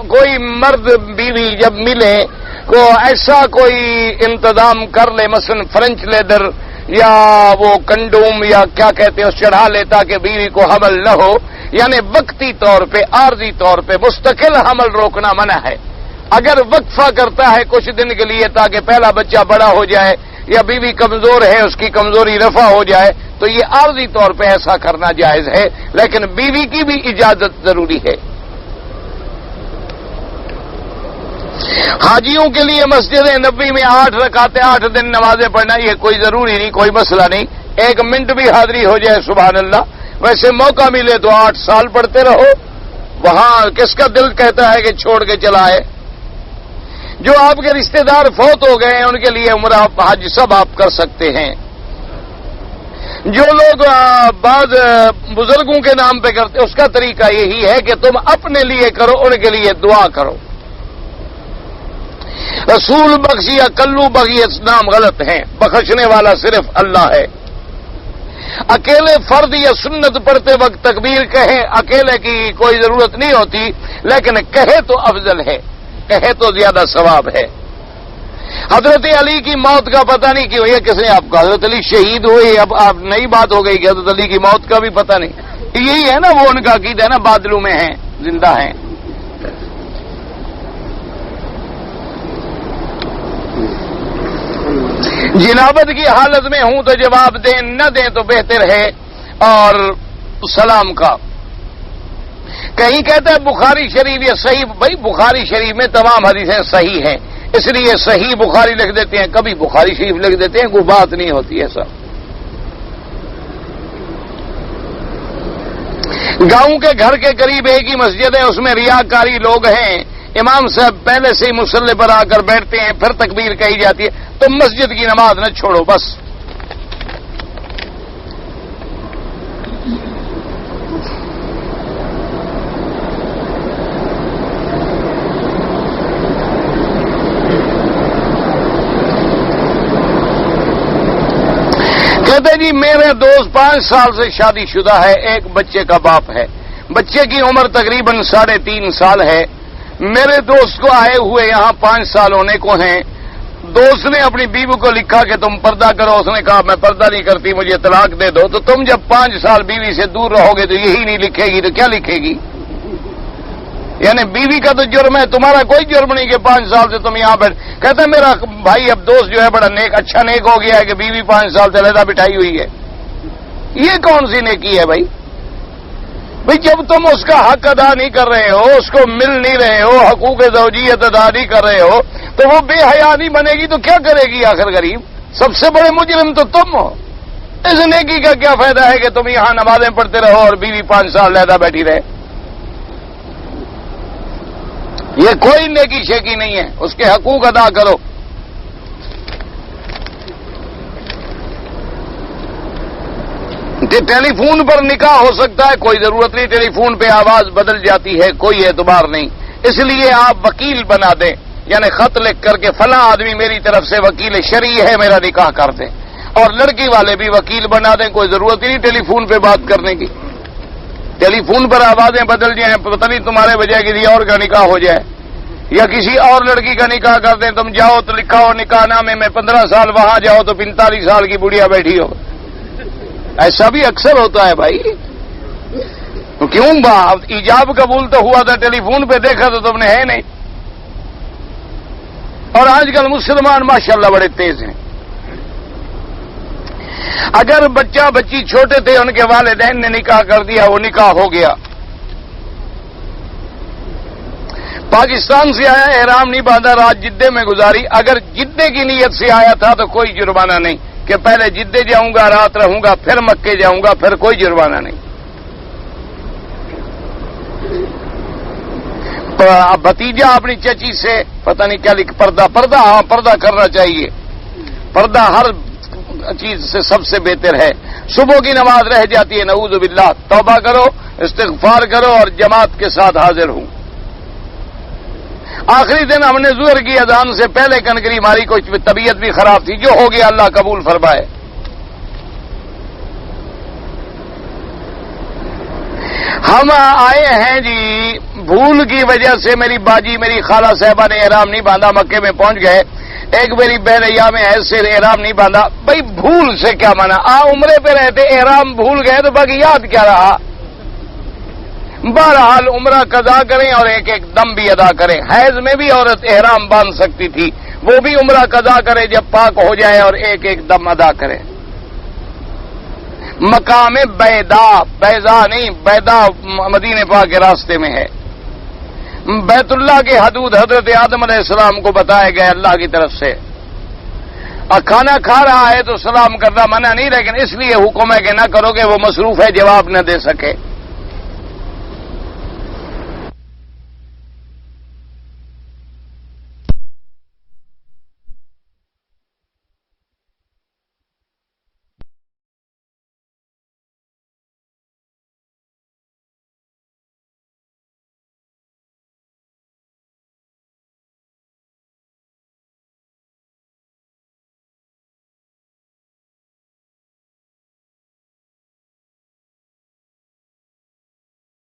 کوئی مرد بیوی جب ملے کو ایسا کوئی انتظام کر لے، مثلا فرنچ لیدر یا وہ کنڈوم یا کیا کہتے ہیں چڑھا لے تاکہ بیوی کو حمل نہ ہو، یعنی وقتی طور پہ عارضی طور پہ، مستقل حمل روکنا منع ہے۔ اگر وقفہ کرتا ہے کچھ دن کے لیے تاکہ پہلا بچہ بڑا ہو جائے یا بیوی کمزور ہے اس کی کمزوری رفع ہو جائے تو یہ عارضی طور پہ ایسا کرنا جائز ہے، لیکن بیوی کی بھی اجازت ضروری ہے۔ حاجیوں کے لیے مسجد نبوی میں 8 رکعتیں 8 دن نمازیں پڑھنا یہ کوئی ضروری نہیں، کوئی مسئلہ نہیں، 1 منٹ بھی حاضری ہو جائے سبحان اللہ۔ ویسے موقع ملے تو 8 سال پڑھتے رہو، وہاں کس کا دل کہتا ہے کہ چھوڑ کے چلا ہے؟ جو آپ کے رشتہ دار فوت ہو گئے ہیں ان کے لیے عمرہ حج سب آپ کر سکتے ہیں۔ جو لوگ بعض بزرگوں کے نام پہ کرتے اس کا طریقہ یہی ہے کہ تم اپنے لیے کرو، ان کے لیے دعا کرو۔ رسول بخشی یا کلو بخشی نام غلط ہیں، بخشنے والا صرف اللہ ہے۔ اکیلے فرد یا سنت پڑھتے وقت تکبیر کہیں، اکیلے کی کوئی ضرورت نہیں ہوتی، لیکن کہے تو افضل ہے، کہے تو زیادہ ثواب ہے۔ حضرت علی کی موت کا پتہ نہیں کیوں، یہ کس نے آپ کو؟ حضرت علی شہید ہوئے، اب آپ نئی بات ہو گئی کہ حضرت علی کی موت کا بھی پتہ نہیں۔ یہی ہے نا وہ ان کا عقیدہ ہے نا، بادلوں میں ہیں زندہ ہیں۔ جنابت کی حالت میں ہوں تو جواب دیں، نہ دیں تو بہتر ہے۔ اور سلام کا کہیں کہتا ہے بخاری شریف یہ صحیح، بھائی بخاری شریف میں تمام حدیثیں صحیح ہیں، اس لیے صحیح بخاری لکھ دیتے ہیں، کبھی بخاری شریف لکھ دیتے ہیں، کوئی بات نہیں ہوتی ہے سب۔ گاؤں کے گھر کے قریب ایک ہی مسجد ہے، اس میں ریاکاری لوگ ہیں، امام صاحب پہلے سے ہی مصلی پر آ کر بیٹھتے ہیں، پھر تکبیر کہی جاتی ہے، تو مسجد کی نماز نہ چھوڑو بس۔ کہتے جی میرے دوست 5 سال سے شادی شدہ ہے، ایک بچے کا باپ ہے، بچے کی عمر تقریباً 3.5 سال ہے، میرے دوست کو آئے ہوئے یہاں 5 سال ہونے کو ہیں. دوست نے اپنی بیوی کو لکھا کہ تم پردہ کرو. اس نے کہا میں پردہ نہیں کرتی, مجھے طلاق دے دو. تو تم جب 5 سال بیوی سے دور رہو گے تو یہی نہیں لکھے گی تو کیا لکھے گی؟ یعنی بیوی کا تو جرم ہے, تمہارا کوئی جرم نہیں کہ 5 سال سے تم یہاں بیٹھ. کہتے ہیں میرا بھائی اب دوست جو ہے بڑا نیک, اچھا نیک ہو گیا ہے کہ بیوی 5 سال سے علیحدہ بٹھائی ہوئی ہے. یہ کون سی نیکی ہے بھائی؟ جب تم اس کا حق ادا نہیں کر رہے ہو, اس کو مل نہیں رہے ہو, حقوق زوجیت ادا نہیں کر رہے ہو, تو وہ بے حیا نہیں بنے گی تو کیا کرے گی آخر غریب؟ سب سے بڑے مجرم تو تم ہو. اس نیکی کا کیا فائدہ ہے کہ تم یہاں نمازیں پڑھتے رہو اور بیوی 5 سال علیحدہ بیٹھی رہے؟ یہ کوئی نیکی شیکی نہیں ہے. اس کے حقوق ادا کرو. ٹیلی فون پر نکاح ہو سکتا ہے, کوئی ضرورت نہیں. ٹیلی فون پہ آواز بدل جاتی ہے, کوئی اعتبار نہیں. اس لیے آپ وکیل بنا دیں, یعنی خط لکھ کر کے فلاں آدمی میری طرف سے وکیل شرعی ہے, میرا نکاح کر دیں. اور لڑکی والے بھی وکیل بنا دیں, کوئی ضرورت ہی نہیں ٹیلی فون پہ بات کرنے کی. ٹیلی فون پر آوازیں بدل جائیں, پتہ نہیں تمہارے بجائے کسی اور کا نکاح ہو جائے یا کسی اور لڑکی کا نکاح کر دیں. تم جاؤ تو لکھا ہو نکاح نامے میں 15 سال, وہاں جاؤ تو 45 سال کی بڑھیا بیٹھی ہو. ایسا بھی اکثر ہوتا ہے بھائی. تو کیوں ایجاب قبول تو ہوا تھا, ٹیلی فون پہ دیکھا تو تم نے ہے نہیں. اور آج کل مسلمان ماشاءاللہ بڑے تیز ہیں. اگر بچہ بچی چھوٹے تھے, ان کے والدین نے نکاح کر دیا, وہ نکاح ہو گیا. پاکستان سے آیا, احرام نہیں باندھا, رات جدے میں گزاری. اگر جدے کی نیت سے آیا تھا تو کوئی جرمانہ نہیں کہ پہلے جدے جاؤں گا, رات رہوں گا, پھر مکے جاؤں گا, پھر کوئی جرمانہ نہیں. بھتیجا اپنی چچی سے پتہ نہیں کیا لکھ, پردہ ہاں پردہ کرنا چاہیے. پردہ ہر چیز سے سب سے بہتر ہے. صبح کی نماز رہ جاتی ہے, نعوذ باللہ, توبہ کرو, استغفار کرو اور جماعت کے ساتھ حاضر ہوں. آخری دن ہم نے ظہر کی اذان سے پہلے کنکری ماری, کچھ طبیعت بھی خراب تھی, جو ہو گیا اللہ قبول فرمائے. ہم آئے ہیں جی, بھول کی وجہ سے میری باجی میری خالہ صاحبہ نے احرام نہیں باندھا, مکے میں پہنچ گئے. ایک میری بہنیا میں ایسے احرام نہیں باندھا. بھائی بھول سے کیا مانا, عمرے پہ رہتے احرام بھول گئے تو باقی یاد کیا رہا. بہرحال عمرہ قضا کریں اور ایک ایک دم بھی ادا کریں. حیض میں بھی عورت احرام باندھ سکتی تھی, وہ بھی عمرہ قضا کرے جب پاک ہو جائے اور ایک ایک دم ادا کرے. مقام بیضا نہیں, بیضا مدینے پاک کے راستے میں ہے. بیت اللہ کے حدود حضرت آدم علیہ السلام کو بتائے گئے اللہ کی طرف سے. اور کھانا کھا رہا ہے تو سلام کرنا منع نہیں, لیکن اس لیے حکم ہے کہ نہ کرو گے, وہ مصروف ہے جواب نہ دے سکے.